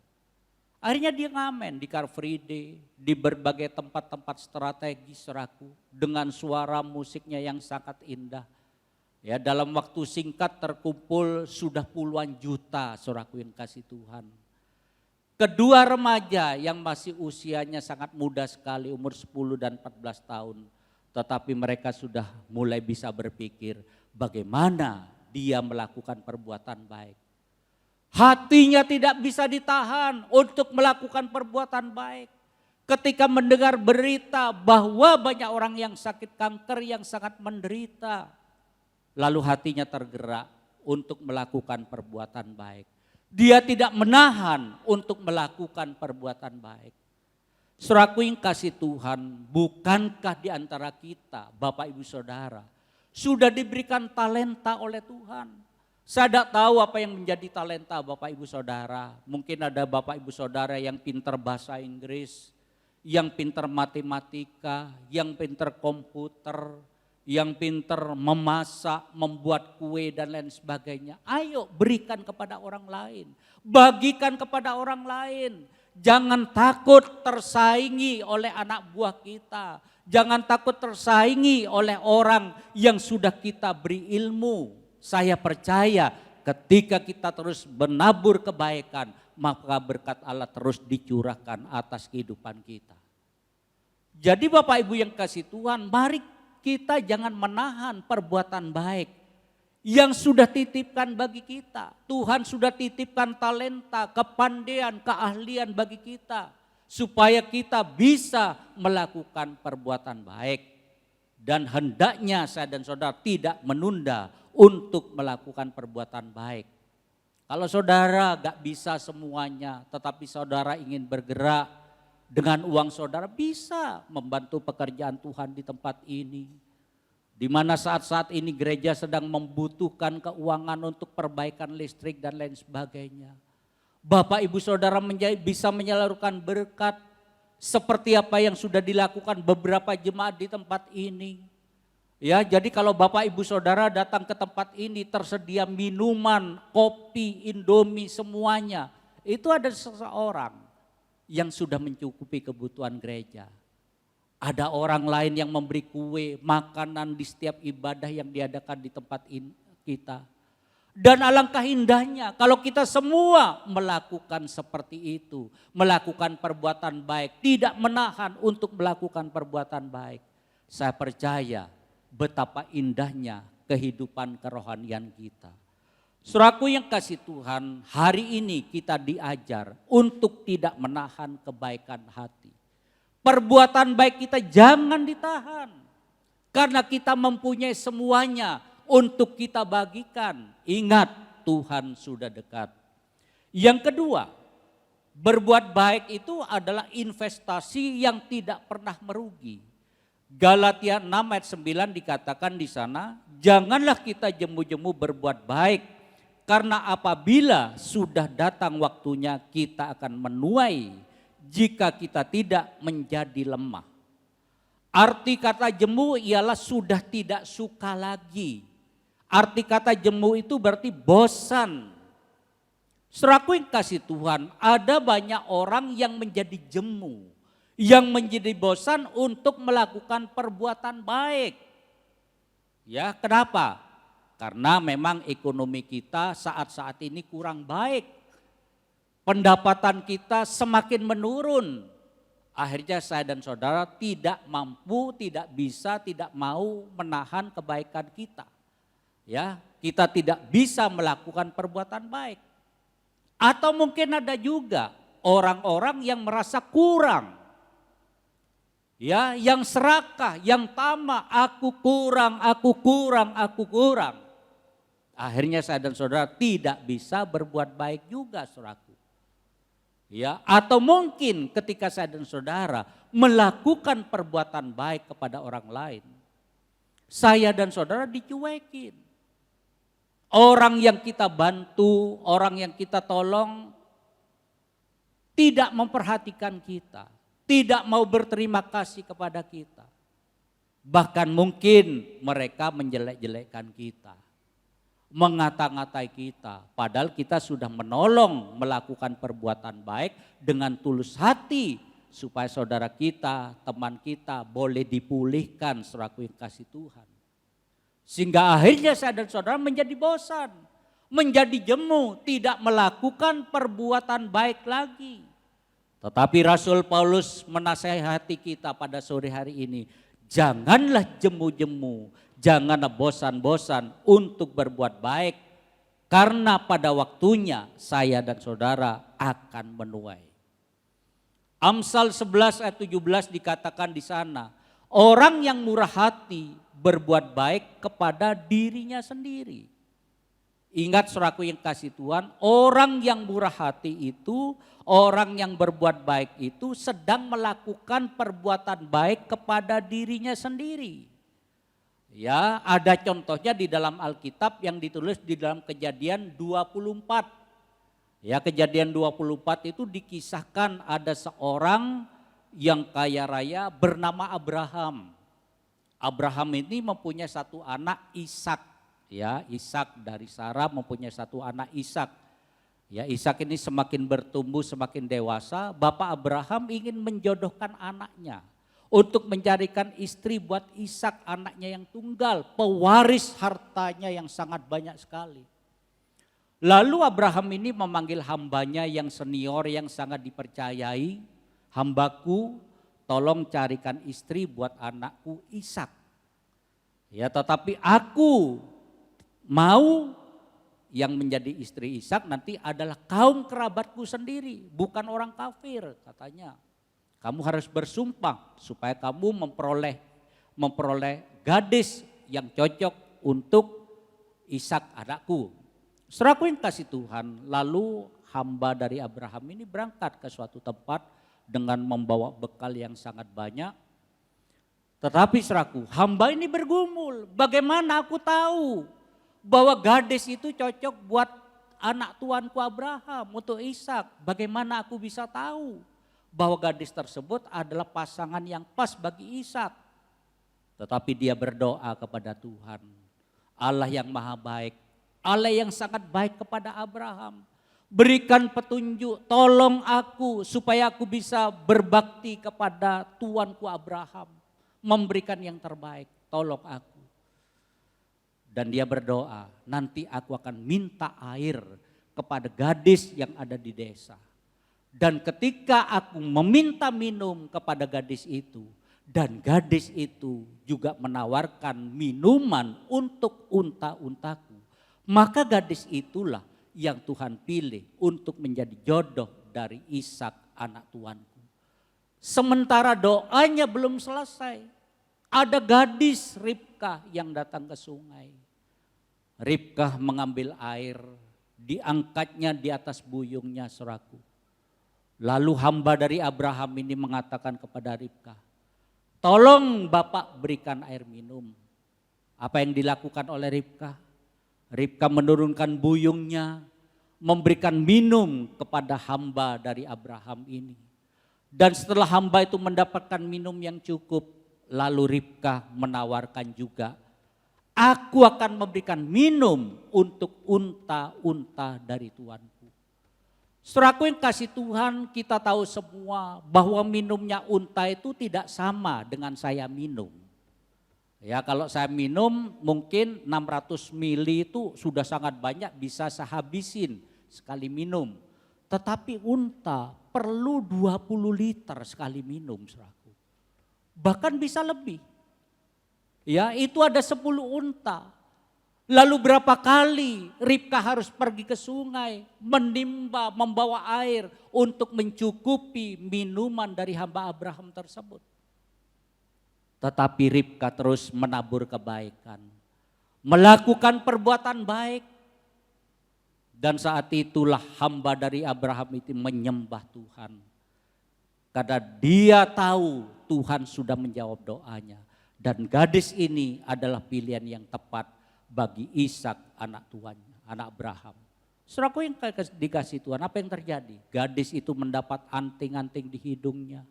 Akhirnya dia ngamen di Car Free Day, di berbagai tempat-tempat strategis saudaraku, dengan suara musiknya yang sangat indah. Ya, dalam waktu singkat terkumpul sudah puluhan juta saudaraku yang kasih Tuhan. Kedua remaja yang masih usianya sangat muda sekali, umur 10 dan 14 tahun. Tetapi mereka sudah mulai bisa berpikir bagaimana dia melakukan perbuatan baik. Hatinya tidak bisa ditahan untuk melakukan perbuatan baik. Ketika mendengar berita bahwa banyak orang yang sakit kanker yang sangat menderita. Lalu hatinya tergerak untuk melakukan perbuatan baik. Dia tidak menahan untuk melakukan perbuatan baik. Saudaraku yang kasih Tuhan, bukankah di antara kita, Bapak Ibu Saudara, sudah diberikan talenta oleh Tuhan. Saya tidak tahu apa yang menjadi talenta Bapak Ibu Saudara. Mungkin ada Bapak Ibu Saudara yang pintar bahasa Inggris, yang pintar matematika, yang pintar komputer, yang pintar memasak, membuat kue dan lain sebagainya. Ayo berikan kepada orang lain, bagikan kepada orang lain. Jangan takut tersaingi oleh anak buah kita. Jangan takut tersaingi oleh orang yang sudah kita beri ilmu. Saya percaya ketika kita terus menabur kebaikan, maka berkat Allah terus dicurahkan atas kehidupan kita. Jadi Bapak Ibu yang kasih Tuhan, mari kita jangan menahan perbuatan baik yang sudah titipkan bagi kita. Tuhan sudah titipkan talenta, kepandaian, keahlian bagi kita. Supaya kita bisa melakukan perbuatan baik. Dan hendaknya saya dan saudara tidak menunda untuk melakukan perbuatan baik. Kalau saudara gak bisa semuanya, tetapi saudara ingin bergerak dengan uang saudara, bisa membantu pekerjaan Tuhan di tempat ini. Di mana saat-saat ini gereja sedang membutuhkan keuangan untuk perbaikan listrik dan lain sebagainya. Bapak Ibu Saudara bisa menyalurkan berkat seperti apa yang sudah dilakukan beberapa jemaat di tempat ini. Ya, jadi kalau Bapak Ibu Saudara datang ke tempat ini tersedia minuman, kopi, indomie semuanya. Itu ada seseorang yang sudah mencukupi kebutuhan gereja. Ada orang lain yang memberi kue, makanan di setiap ibadah yang diadakan di tempat kita. Dan alangkah indahnya kalau kita semua melakukan seperti itu. Melakukan perbuatan baik, tidak menahan untuk melakukan perbuatan baik. Saya percaya betapa indahnya kehidupan kerohanian kita. Saudaraku yang kasih Tuhan, hari ini kita diajar untuk tidak menahan kebaikan hati. Perbuatan baik kita jangan ditahan. Karena kita mempunyai semuanya untuk kita bagikan. Ingat, Tuhan sudah dekat. Yang kedua, berbuat baik itu adalah investasi yang tidak pernah merugi. Galatia 6 ayat 9 dikatakan di sana, janganlah kita jemu-jemu berbuat baik, karena apabila sudah datang waktunya kita akan menuai jika kita tidak menjadi lemah. Arti kata jemu ialah sudah tidak suka lagi. Arti kata jemu itu berarti bosan. Saudaraku yang kasih Tuhan, ada banyak orang yang menjadi jemu, yang menjadi bosan untuk melakukan perbuatan baik. Ya, kenapa? Karena memang ekonomi kita saat-saat ini kurang baik. Pendapatan kita semakin menurun. Akhirnya saya dan saudara tidak mampu, tidak bisa, tidak mau menahan kebaikan kita. Ya, kita tidak bisa melakukan perbuatan baik. Atau mungkin ada juga orang-orang yang merasa kurang. Ya, yang serakah, yang tamak, aku kurang, aku kurang, aku kurang. Akhirnya saya dan saudara tidak bisa berbuat baik juga, saudaraku. Ya, atau mungkin ketika saya dan saudara melakukan perbuatan baik kepada orang lain, saya dan saudara dicuekin. Orang yang kita bantu, orang yang kita tolong tidak memperhatikan kita, tidak mau berterima kasih kepada kita. Bahkan mungkin mereka menjelek-jelekkan kita, mengata-ngatai kita, padahal kita sudah menolong melakukan perbuatan baik dengan tulus hati supaya saudara kita, teman kita boleh dipulihkan saudaraku yang kasih Tuhan. Sehingga akhirnya saya dan saudara menjadi bosan, menjadi jemu, tidak melakukan perbuatan baik lagi. Tetapi Rasul Paulus menasihati kita pada sore hari ini, janganlah jemu-jemu, janganlah bosan-bosan untuk berbuat baik, karena pada waktunya saya dan saudara akan menuai. Amsal 11 ayat 17 dikatakan di sana, orang yang murah hati berbuat baik kepada dirinya sendiri. Ingat saudaraku yang kasih Tuhan, orang yang murah hati itu, orang yang berbuat baik itu sedang melakukan perbuatan baik kepada dirinya sendiri. Ya, ada contohnya di dalam Alkitab yang ditulis di dalam Kejadian 24. Ya, Kejadian 24 itu dikisahkan ada seorang yang kaya raya bernama Abraham. Abraham ini mempunyai satu anak Ishak. Ya, Ishak dari Sarah mempunyai satu anak Ishak. Ya, Ishak ini semakin bertumbuh, semakin dewasa, Bapak Abraham ingin menjodohkan anaknya untuk mencarikan istri buat Ishak, anaknya yang tunggal, pewaris hartanya yang sangat banyak sekali. Lalu Abraham ini memanggil hambanya yang senior, yang sangat dipercayai, hambaku tolong carikan istri buat anakku Ishak. Ya, tetapi aku mau yang menjadi istri Ishak nanti adalah kaum kerabatku sendiri, bukan orang kafir katanya. Kamu harus bersumpah supaya kamu memperoleh gadis yang cocok untuk Ishak anakku. Saudaraku yang kasih Tuhan, lalu hamba dari Abraham ini berangkat ke suatu tempat dengan membawa bekal yang sangat banyak. Tetapi saudaraku, hamba ini bergumul, bagaimana aku tahu bahwa gadis itu cocok buat anak tuanku Abraham untuk Ishak? Bagaimana aku bisa tahu bahwa gadis tersebut adalah pasangan yang pas bagi Ishak? Tetapi dia berdoa kepada Tuhan, Allah yang maha baik, Allah yang sangat baik kepada Abraham. Berikan petunjuk, tolong aku supaya aku bisa berbakti kepada tuanku Abraham. Memberikan yang terbaik, tolong aku. Dan dia berdoa, nanti aku akan minta air kepada gadis yang ada di desa. Dan ketika aku meminta minum kepada gadis itu, dan gadis itu juga menawarkan minuman untuk unta-untaku, maka gadis itulah yang Tuhan pilih untuk menjadi jodoh dari Ishak anak tuanku. Sementara doanya belum selesai, ada gadis Ribkah yang datang ke sungai. Ribkah mengambil air, diangkatnya di atas buyungnya, saudaraku. Lalu hamba dari Abraham ini mengatakan kepada Ribkah, tolong Bapak berikan air minum. Apa yang dilakukan oleh Ribkah? Ribkah menurunkan buyungnya, memberikan minum kepada hamba dari Abraham ini. Dan setelah hamba itu mendapatkan minum yang cukup, lalu Ribkah menawarkan juga, aku akan memberikan minum untuk unta-unta dari tuanku. Saudaraku yang kasih Tuhan, kita tahu semua bahwa minumnya unta itu tidak sama dengan saya minum. Ya, kalau saya minum mungkin 600 mili itu sudah sangat banyak, bisa saya habisin sekali minum. Tetapi unta perlu 20 liter sekali minum, saudaraku. Bahkan bisa lebih. Ya, itu ada 10 unta. Lalu berapa kali Ribkah harus pergi ke sungai, menimba, membawa air untuk mencukupi minuman dari hamba Abraham tersebut. Tetapi Ribkah terus menabur kebaikan, melakukan perbuatan baik. Dan saat itulah hamba dari Abraham itu menyembah Tuhan. Karena dia tahu Tuhan sudah menjawab doanya. Dan gadis ini adalah pilihan yang tepat bagi Ishak anak tuannya, anak Abraham. Saudaraku yang dikasih Tuhan, apa yang terjadi? Gadis itu mendapat anting-anting di hidungnya,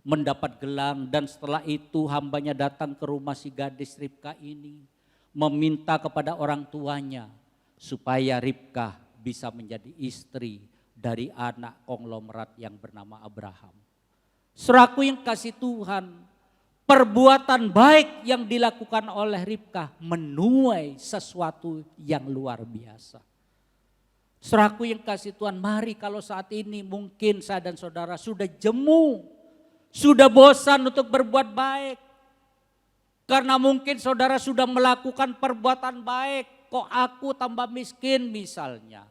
mendapat gelang, dan setelah itu hambanya datang ke rumah si gadis Ribkah ini, meminta kepada orang tuanya supaya Ribkah bisa menjadi istri dari anak konglomerat yang bernama Abraham. Saudaraku yang kasih Tuhan, perbuatan baik yang dilakukan oleh Ribkah menuai sesuatu yang luar biasa. Saudaraku yang kasih Tuhan, mari kalau saat ini mungkin saya dan saudara sudah jemu, sudah bosan untuk berbuat baik. Karena mungkin saudara sudah melakukan perbuatan baik, kok aku tambah miskin misalnya.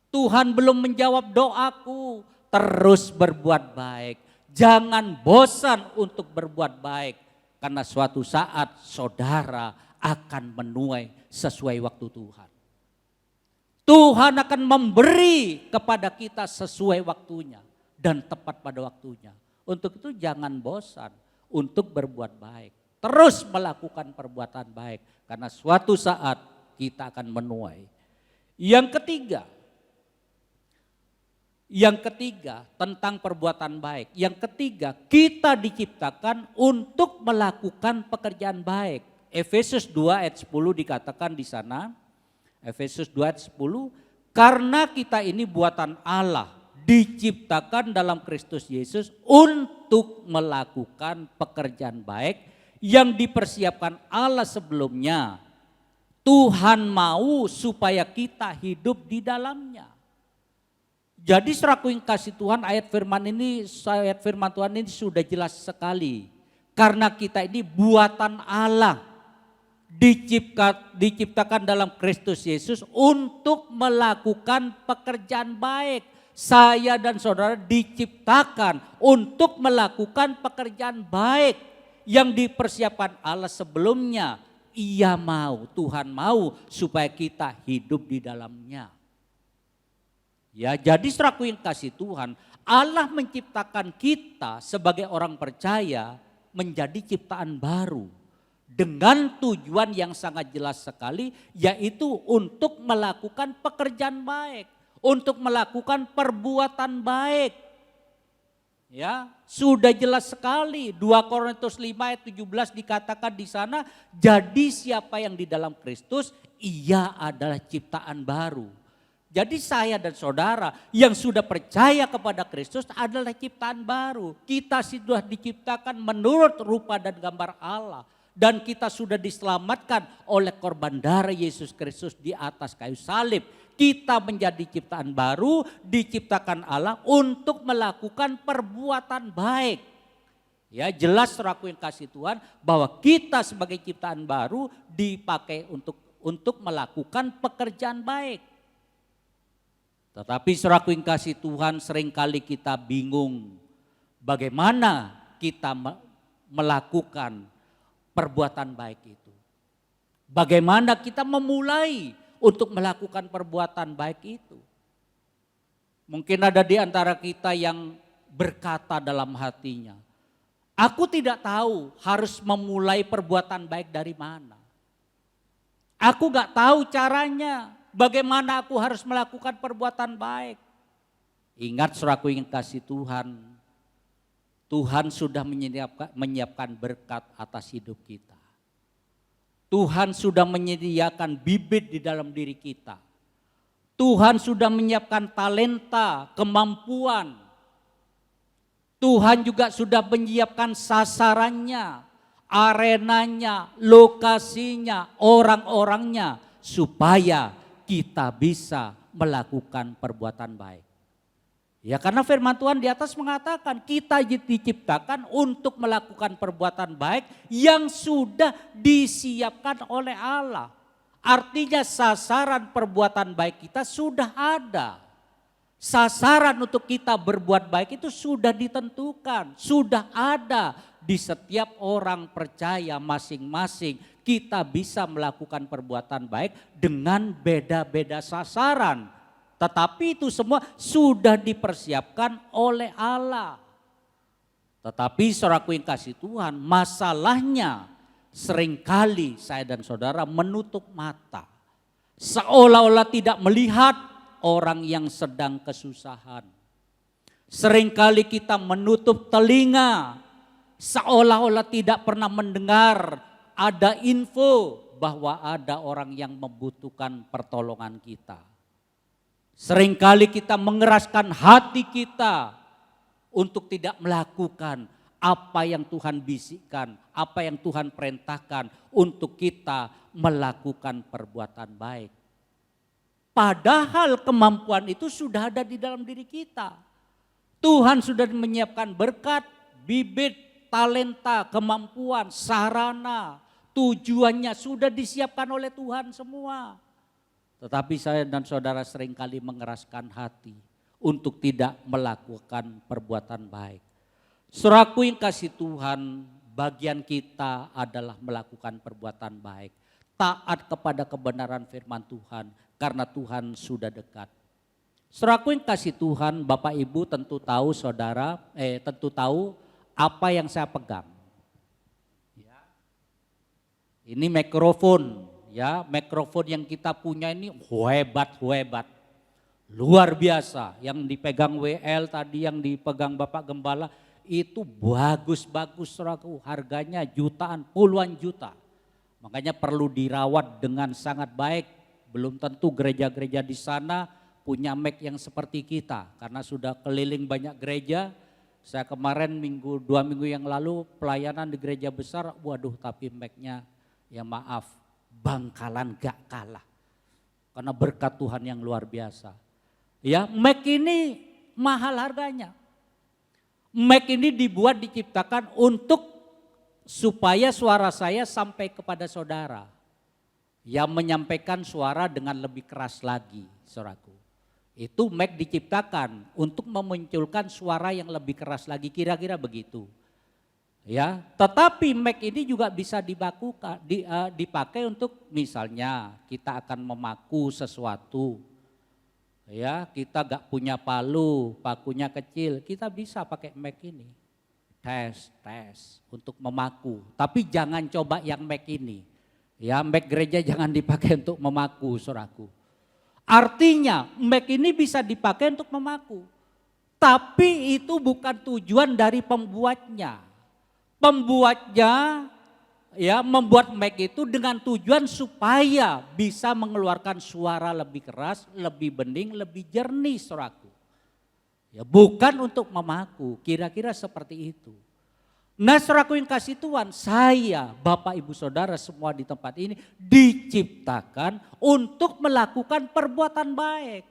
Tuhan belum menjawab doaku, terus berbuat baik. Jangan bosan untuk berbuat baik, karena suatu saat saudara akan menuai sesuai waktu Tuhan. Tuhan akan memberi kepada kita sesuai waktunya dan tepat pada waktunya. Untuk itu jangan bosan untuk berbuat baik. terus melakukan perbuatan baik. Karena suatu saat kita akan menuai. Yang ketiga tentang perbuatan baik. Yang ketiga, kita diciptakan untuk melakukan pekerjaan baik. Efesus 2 ayat 10 dikatakan di sana. Efesus 2 ayat 10, karena kita ini buatan Allah, diciptakan dalam Kristus Yesus untuk melakukan pekerjaan baik yang dipersiapkan Allah sebelumnya. Tuhan mau supaya kita hidup di dalamnya. Jadi seraku yang kasih Tuhan, ayat firman Tuhan ini sudah jelas sekali. Karena kita ini buatan Allah, diciptakan dalam Kristus Yesus untuk melakukan pekerjaan baik. Saya dan saudara diciptakan untuk melakukan pekerjaan baik yang dipersiapkan Allah sebelumnya. Ia mau, Tuhan mau supaya kita hidup di dalamnya. Ya, jadi seraku yang kasih Tuhan, Allah menciptakan kita sebagai orang percaya menjadi ciptaan baru dengan tujuan yang sangat jelas sekali, yaitu untuk melakukan pekerjaan baik, untuk melakukan perbuatan baik. Ya, sudah jelas sekali 2 Korintus 5 ayat 17 dikatakan di sana, jadi siapa yang di dalam Kristus, ia adalah ciptaan baru. Jadi saya dan saudara yang sudah percaya kepada Kristus adalah ciptaan baru. Kita sudah diciptakan menurut rupa dan gambar Allah. Dan kita sudah diselamatkan oleh korban darah Yesus Kristus di atas kayu salib. Kita menjadi ciptaan baru, diciptakan Allah untuk melakukan perbuatan baik. Ya, jelas seraku yang kasih Tuhan bahwa kita sebagai ciptaan baru dipakai untuk melakukan pekerjaan baik. Tetapi seraku yang kasih Tuhan, seringkali kita bingung bagaimana kita melakukan perbuatan baik itu. Bagaimana kita memulai untuk melakukan perbuatan baik itu. Mungkin ada di antara kita yang berkata dalam hatinya, aku tidak tahu harus memulai perbuatan baik dari mana. Aku gak tahu caranya. Bagaimana aku harus melakukan perbuatan baik? Ingat suraku yang kasih Tuhan, Tuhan sudah menyiapkan berkat atas hidup kita. Tuhan sudah menyediakan bibit di dalam diri kita. Tuhan sudah menyiapkan talenta, kemampuan. Tuhan juga sudah menyiapkan sasarannya, arenanya, lokasinya, orang-orangnya, supaya kita bisa melakukan perbuatan baik. Ya, karena firman Tuhan di atas mengatakan kita diciptakan untuk melakukan perbuatan baik yang sudah disiapkan oleh Allah. Artinya sasaran perbuatan baik kita sudah ada. Sasaran untuk kita berbuat baik itu sudah ditentukan, sudah ada di setiap orang percaya masing-masing. Kita bisa melakukan perbuatan baik dengan beda-beda sasaran. Tetapi itu semua sudah dipersiapkan oleh Allah. Tetapi saudaraku yang kasih Tuhan, masalahnya seringkali saya dan saudara menutup mata. Seolah-olah tidak melihat orang yang sedang kesusahan. Seringkali kita menutup telinga, seolah-olah tidak pernah mendengar ada info bahwa ada orang yang membutuhkan pertolongan kita. Seringkali kita mengeraskan hati kita untuk tidak melakukan apa yang Tuhan bisikkan, apa yang Tuhan perintahkan untuk kita melakukan perbuatan baik. Padahal kemampuan itu sudah ada di dalam diri kita. Tuhan sudah menyiapkan berkat, bibit, talenta, kemampuan, sarana, tujuannya sudah disiapkan oleh Tuhan semua. Tetapi saya dan saudara seringkali mengeraskan hati untuk tidak melakukan perbuatan baik. Saudaraku yang kasih Tuhan, bagian kita adalah melakukan perbuatan baik. Taat kepada kebenaran firman Tuhan karena Tuhan sudah dekat. Saudaraku yang kasih Tuhan, Bapak Ibu tentu tahu tentu tahu apa yang saya pegang. Ya. Ini mikrofon, ya, mikrofon yang kita punya ini hebat. Luar biasa, yang dipegang WL tadi, yang dipegang Bapak Gembala, itu bagus-bagus saudaraku, harganya jutaan, puluhan juta. Makanya perlu dirawat dengan sangat baik. Belum tentu gereja-gereja di sana punya mic yang seperti kita, karena sudah keliling banyak gereja. Saya kemarin 2 minggu yang lalu pelayanan di gereja besar, waduh tapi mic-nya ya maaf, bangkalan gak kalah. Karena berkat Tuhan yang luar biasa. Ya, mic ini mahal harganya. Mic ini diciptakan untuk supaya suara saya sampai kepada saudara. Yang menyampaikan suara dengan lebih keras lagi, saudaraku. Itu mic diciptakan untuk memunculkan suara yang lebih keras lagi, kira-kira begitu. Ya, tetapi mic ini juga bisa dipakai untuk misalnya kita akan memaku sesuatu. Ya, kita gak punya pakunya kecil, kita bisa pakai mic ini. Tes untuk memaku. Tapi jangan coba yang mic ini. Ya, mic gereja jangan dipakai untuk memaku, saudaraku. Artinya mic ini bisa dipakai untuk memaku. Tapi itu bukan tujuan dari pembuatnya. Pembuatnya ya membuat mic itu dengan tujuan supaya bisa mengeluarkan suara lebih keras, lebih bening, lebih jernih, saudaraku. Ya, bukan untuk memaku, kira-kira seperti itu. Nah, saudaraku yang kasih Tuhan, saya, Bapak Ibu Saudara semua di tempat ini diciptakan untuk melakukan perbuatan baik.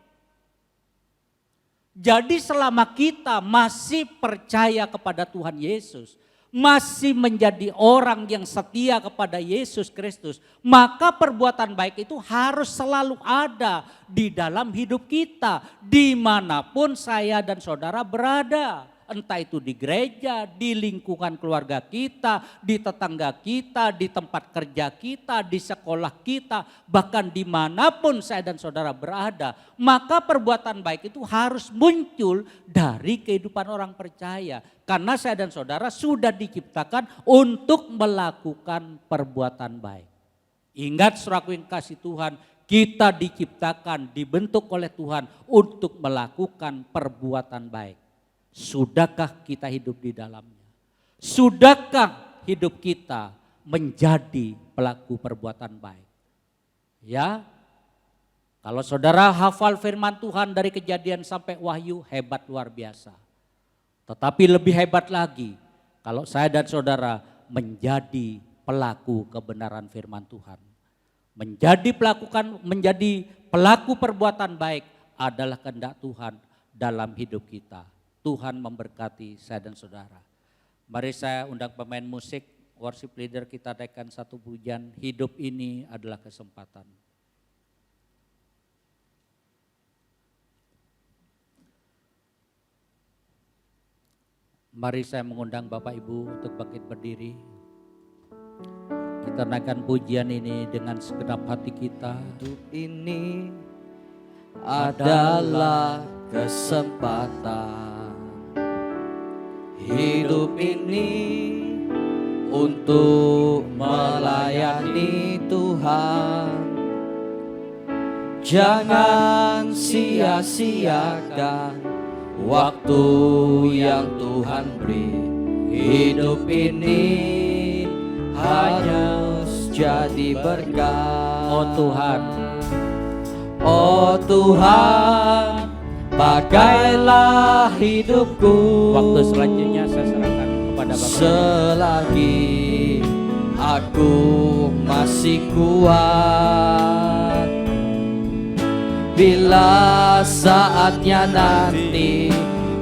Jadi selama kita masih percaya kepada Tuhan Yesus, masih menjadi orang yang setia kepada Yesus Kristus, maka perbuatan baik itu harus selalu ada di dalam hidup kita, dimanapun saya dan saudara berada. Entah itu di gereja, di lingkungan keluarga kita, di tetangga kita, di tempat kerja kita, di sekolah kita, bahkan dimanapun saya dan saudara berada, maka perbuatan baik itu harus muncul dari kehidupan orang percaya. Karena saya dan saudara sudah diciptakan untuk melakukan perbuatan baik. Ingat saudaraku yang kasih Tuhan, kita diciptakan, dibentuk oleh Tuhan untuk melakukan perbuatan baik. Sudahkah kita hidup di dalamnya? Sudahkah hidup kita menjadi pelaku perbuatan baik? Ya, kalau saudara hafal firman Tuhan dari Kejadian sampai Wahyu, hebat luar biasa. Tetapi lebih hebat lagi kalau saya dan saudara menjadi pelaku kebenaran firman Tuhan. Menjadi pelaku perbuatan baik adalah kehendak Tuhan dalam hidup kita. Tuhan memberkati saya dan saudara. Mari saya undang pemain musik, worship leader, kita naikkan satu pujian, hidup ini adalah kesempatan. Mari saya mengundang Bapak Ibu untuk bangkit berdiri. Kita naikkan pujian ini dengan segenap hati kita. Hidup ini adalah kesempatan. Hidup ini untuk melayani Tuhan. Jangan sia-siakan waktu yang Tuhan beri. Hidup ini hanya jadi berkat. Oh Tuhan, oh Tuhan, pakailah hidupku. waktu selanjutnya saya serahkan kepada Bapak. Selagi aku masih kuat, bila saatnya nanti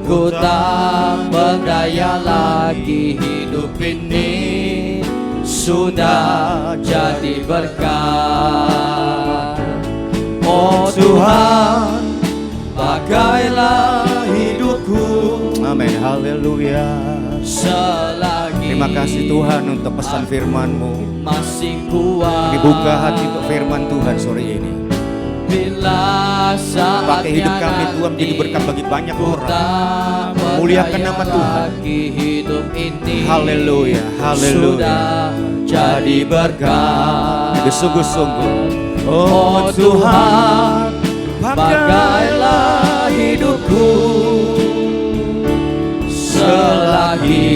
ku tak berdaya lagi, hidup ini sudah jadi berkat. Oh Tuhan, pakailah hidupku. Amin, haleluya. Selagi Terima kasih Tuhan untuk pesan firman-Mu. masih kuat, Dibuka hati untuk firman Tuhan sore ini. bila saatnya Pakai hidup kami Tuhan menjadi berkat bagi banyak orang. Muliakan nama Tuhan. Hidup ini Haleluya, haleluya. sudah jadi berkat. Itu sungguh-sungguh. Oh Tuhan, pakailah hidupku selagi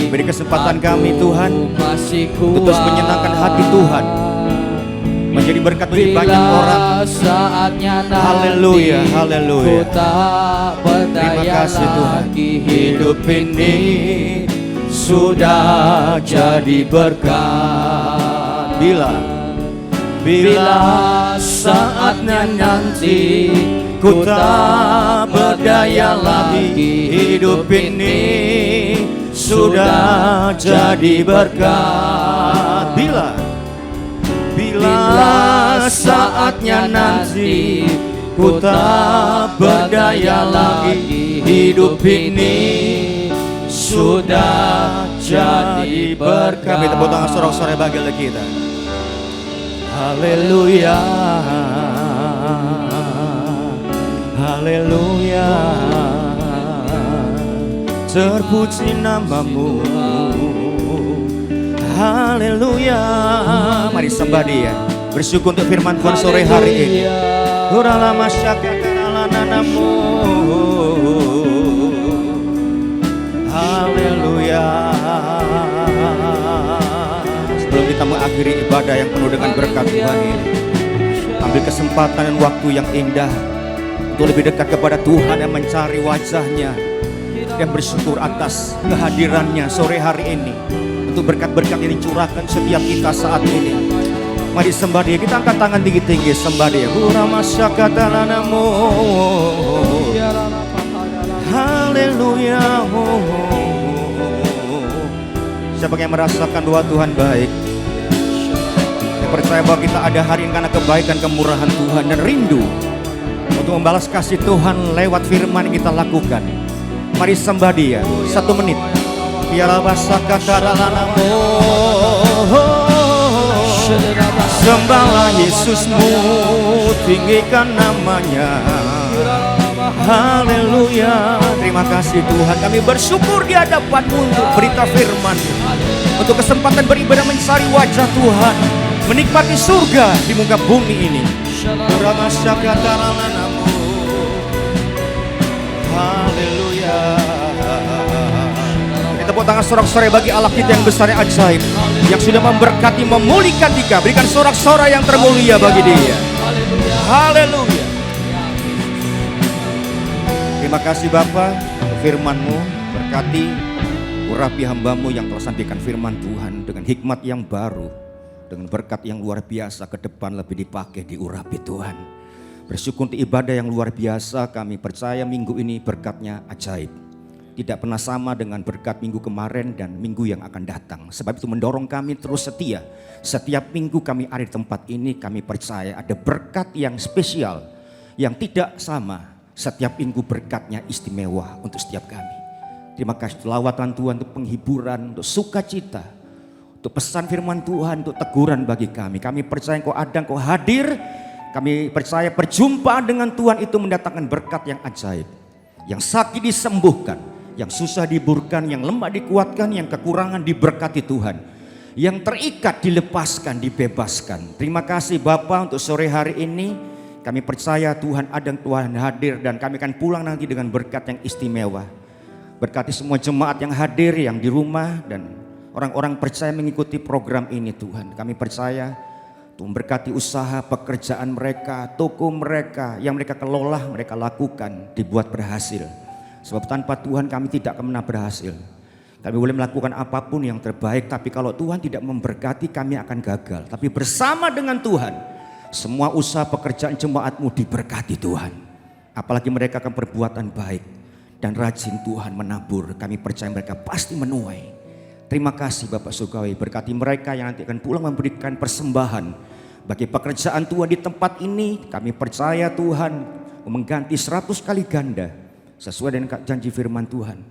Beri kesempatan kami Tuhan masih untuk terus menyenangkan hati Tuhan, menjadi berkat bagi banyak orang. Saatnya nanti Haleluya, haleluya. ku tak berdaya Terima kasih, Tuhan. lagi. Hidup ini sudah jadi berkat. Bila saatnya nanti ku tak berdaya lagi, hidup ini sudah jadi berkat. Bila saatnya nanti ku tak berdaya lagi, hidup ini sudah jadi berkat. Kami tepuk tangan sorak-sorai bagi kita. Haleluya, haleluya, Terpuji namamu. Haleluya. Mari sembah Dia. Bersyukur untuk firman Tuhan sore hari ini. Hurala masyakatanananamu. Haleluya. Sebelum kita mengakhiri ibadah yang penuh dengan berkat Tuhan ini, ambil kesempatan dan waktu yang indah untuk lebih dekat kepada Tuhan dan mencari wajah-Nya, dan bersyukur atas kehadirannya sore hari ini, untuk berkat-berkat ini curahkan setiap kita saat ini. Mari sembah Dia, kita angkat tangan tinggi-tinggi sembah Dia. Huramasyakatananamu. Haleluya. Siapa yang merasakan doa Tuhan baik, saya percaya bahwa kita ada hari ini karena kebaikan kemurahan Tuhan, dan rindu untuk membalas kasih Tuhan lewat firman yang kita lakukan. Mari sembah Dia 1 menit. Biarlah bahasa kata-katamu. Sembahlah Yesusmu, tinggikan namanya. Haleluya. Terima kasih Tuhan, kami bersyukur di hadapan-Mu untuk berita firman, untuk kesempatan beribadah mencari wajah Tuhan, menikmati surga di muka bumi ini. Haleluya. Kita tepuk tangan sorak-sorai bagi Allah kita yang besar yang ajaib, yang sudah memberkati, memulihkan kita. Berikan sorak-sorai yang termulia bagi Dia. Haleluya. Terima kasih Bapa untuk firman-Mu. Berkati, urapi hamba-Mu yang telah sampaikan firman Tuhan dengan hikmat yang baru, dengan berkat yang luar biasa. Ke depan lebih dipakai, diurapi Tuhan. Bersyukur untuk ibadah yang luar biasa. Kami percaya minggu ini berkatnya ajaib, tidak pernah sama dengan berkat minggu kemarin dan minggu yang akan datang. Sebab itu mendorong kami terus setia. Setiap minggu kami ada di tempat ini, kami percaya ada berkat yang spesial, yang tidak sama. Setiap minggu berkatnya istimewa untuk setiap kami. Terima kasih untuk lawatan Tuhan, untuk penghiburan, untuk sukacita, untuk pesan firman Tuhan, untuk teguran bagi kami. Kami percaya Engkau ada, Engkau hadir. Kami percaya perjumpaan dengan Tuhan itu mendatangkan berkat yang ajaib. Yang sakit disembuhkan, yang susah diburkan, yang lemah dikuatkan, yang kekurangan diberkati Tuhan. Yang terikat dilepaskan, dibebaskan. Terima kasih Bapa untuk sore hari ini. Kami percaya Tuhan ada, Tuhan hadir, dan kami akan pulang nanti dengan berkat yang istimewa. Berkati semua jemaat yang hadir, yang di rumah, dan orang-orang percaya mengikuti program ini Tuhan. Kami percaya Tuhan berkati usaha, pekerjaan mereka, toko mereka, yang mereka kelola, mereka lakukan, dibuat berhasil. Sebab tanpa Tuhan kami tidak akan pernah berhasil. Kami boleh melakukan apapun yang terbaik, tapi kalau Tuhan tidak memberkati kami akan gagal. Tapi bersama dengan Tuhan, semua usaha pekerjaan jemaat-Mu diberkati Tuhan. Apalagi mereka akan perbuatan baik dan rajin Tuhan menabur. Kami percaya mereka pasti menuai. Terima kasih Bapak Surgawi, berkati mereka yang nanti akan pulang memberikan persembahan bagi pekerjaan Tuhan di tempat ini. Kami percaya Tuhan mengganti 100 kali ganda sesuai dengan janji firman Tuhan.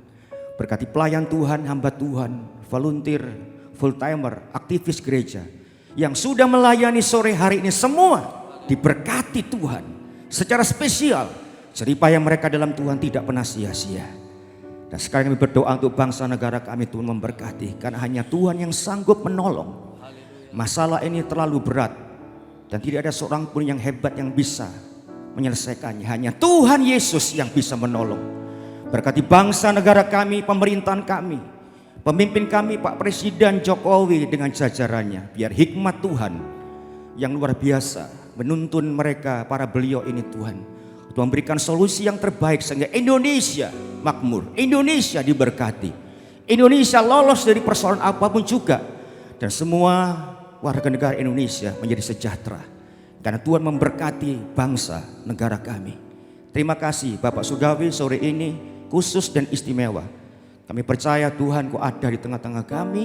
Berkati pelayan Tuhan, hamba Tuhan, volunteer, full timer, aktivis gereja yang sudah melayani sore hari ini, semua diberkati Tuhan secara spesial. Jerih payah mereka dalam Tuhan tidak pernah sia-sia. Dan sekarang kami berdoa untuk bangsa negara kami, Tuhan memberkati. Karena hanya Tuhan yang sanggup menolong. Masalah ini terlalu berat. Dan tidak ada seorang pun yang hebat yang bisa menyelesaikannya. Hanya Tuhan Yesus yang bisa menolong. Berkati bangsa negara kami, pemerintahan kami, pemimpin kami Pak Presiden Jokowi dengan jajarannya. Biar hikmat Tuhan yang luar biasa menuntun mereka, para beliau ini Tuhan, untuk memberikan solusi yang terbaik sehingga Indonesia makmur, Indonesia diberkati, Indonesia lolos dari persoalan apapun juga, dan semua warga negara Indonesia menjadi sejahtera karena Tuhan memberkati bangsa negara kami. Terima kasih Bapak Sugawi, sore ini khusus dan istimewa. Kami percaya Tuhan Kau ada di tengah-tengah kami,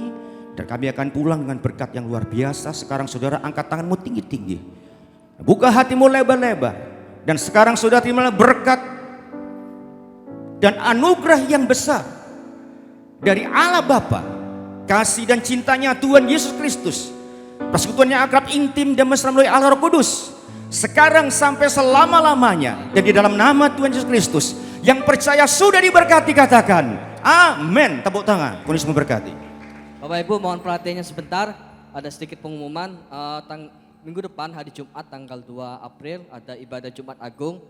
dan kami akan pulang dengan berkat yang luar biasa. Sekarang saudara angkat tanganmu tinggi-tinggi, buka hatimu lebar-lebar, dan sekarang saudara terima berkat dan anugerah yang besar dari Allah Bapa, kasih dan cintanya Tuhan Yesus Kristus, persekutuan yang akrab, intim dan mesra melalui Allah Roh Kudus, sekarang sampai selama-lamanya. Dan di dalam nama Tuhan Yesus Kristus, yang percaya sudah diberkati, katakan amin. Tepuk tangan, Tuhan Yesus memberkati. Bapak Ibu mohon perhatiannya sebentar, ada sedikit pengumuman. Minggu depan hari Jumat tanggal 2 April ada ibadah Jumat Agung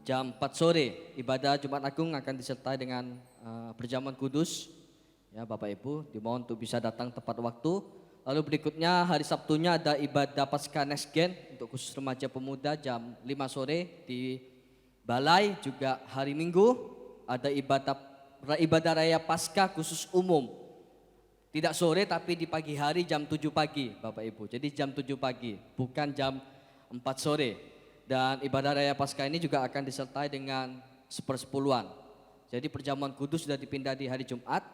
jam 4 sore. Ibadah Jumat Agung akan disertai dengan perjamuan kudus. Ya Bapak Ibu dimohon untuk bisa datang tepat waktu. Lalu berikutnya hari Sabtunya ada ibadah Paskah Next Gen untuk khusus remaja pemuda jam 5 sore di Balai. Juga hari Minggu ada ibadah raya Paskah khusus umum. Tidak sore tapi di pagi hari jam 7 pagi Bapak Ibu. Jadi jam 7 pagi bukan jam 4 sore. Dan ibadah raya Paskah ini juga akan disertai dengan 1/10. Jadi perjamuan kudus sudah dipindah di hari Jumat.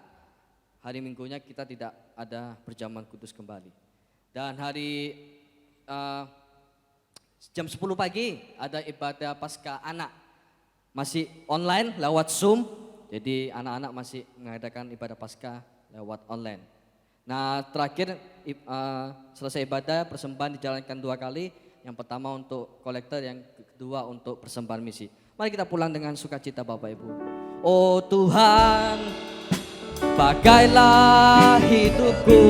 Hari Minggunya kita tidak ada perjamuan kudus kembali. Dan hari jam 10 pagi ada ibadah Paskah anak. Masih online lewat Zoom. Jadi anak-anak masih mengadakan ibadah Paskah lewat online. Nah terakhir selesai ibadah persembahan dijalankan 2 kali. Yang pertama untuk kolektor, yang kedua untuk persembahan misi. Mari kita pulang dengan sukacita Bapak Ibu. Oh Tuhan, pakailah hidupku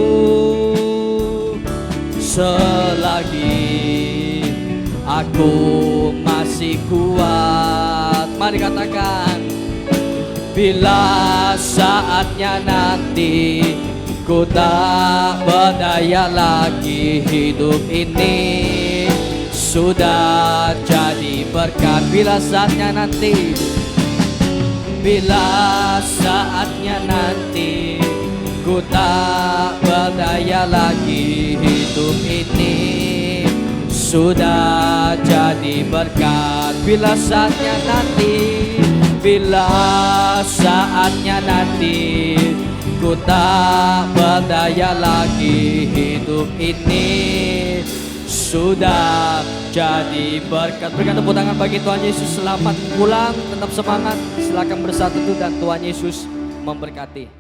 selagi aku masih kuat. Mari katakan, bila saatnya nanti ku tak berdaya lagi, hidup ini sudah jadi berkat. Bila saatnya nanti, bila saatnya nanti ku tak berdaya lagi, hidup ini sudah jadi berkat. Bila saatnya nanti, bila saatnya nanti ku tak berdaya lagi, hidup ini sudah jadi berkat. Berikan tepuk tangan bagi Tuhan Yesus. Selamat pulang, tetap semangat, silakan bersatu dan Tuhan Yesus memberkati.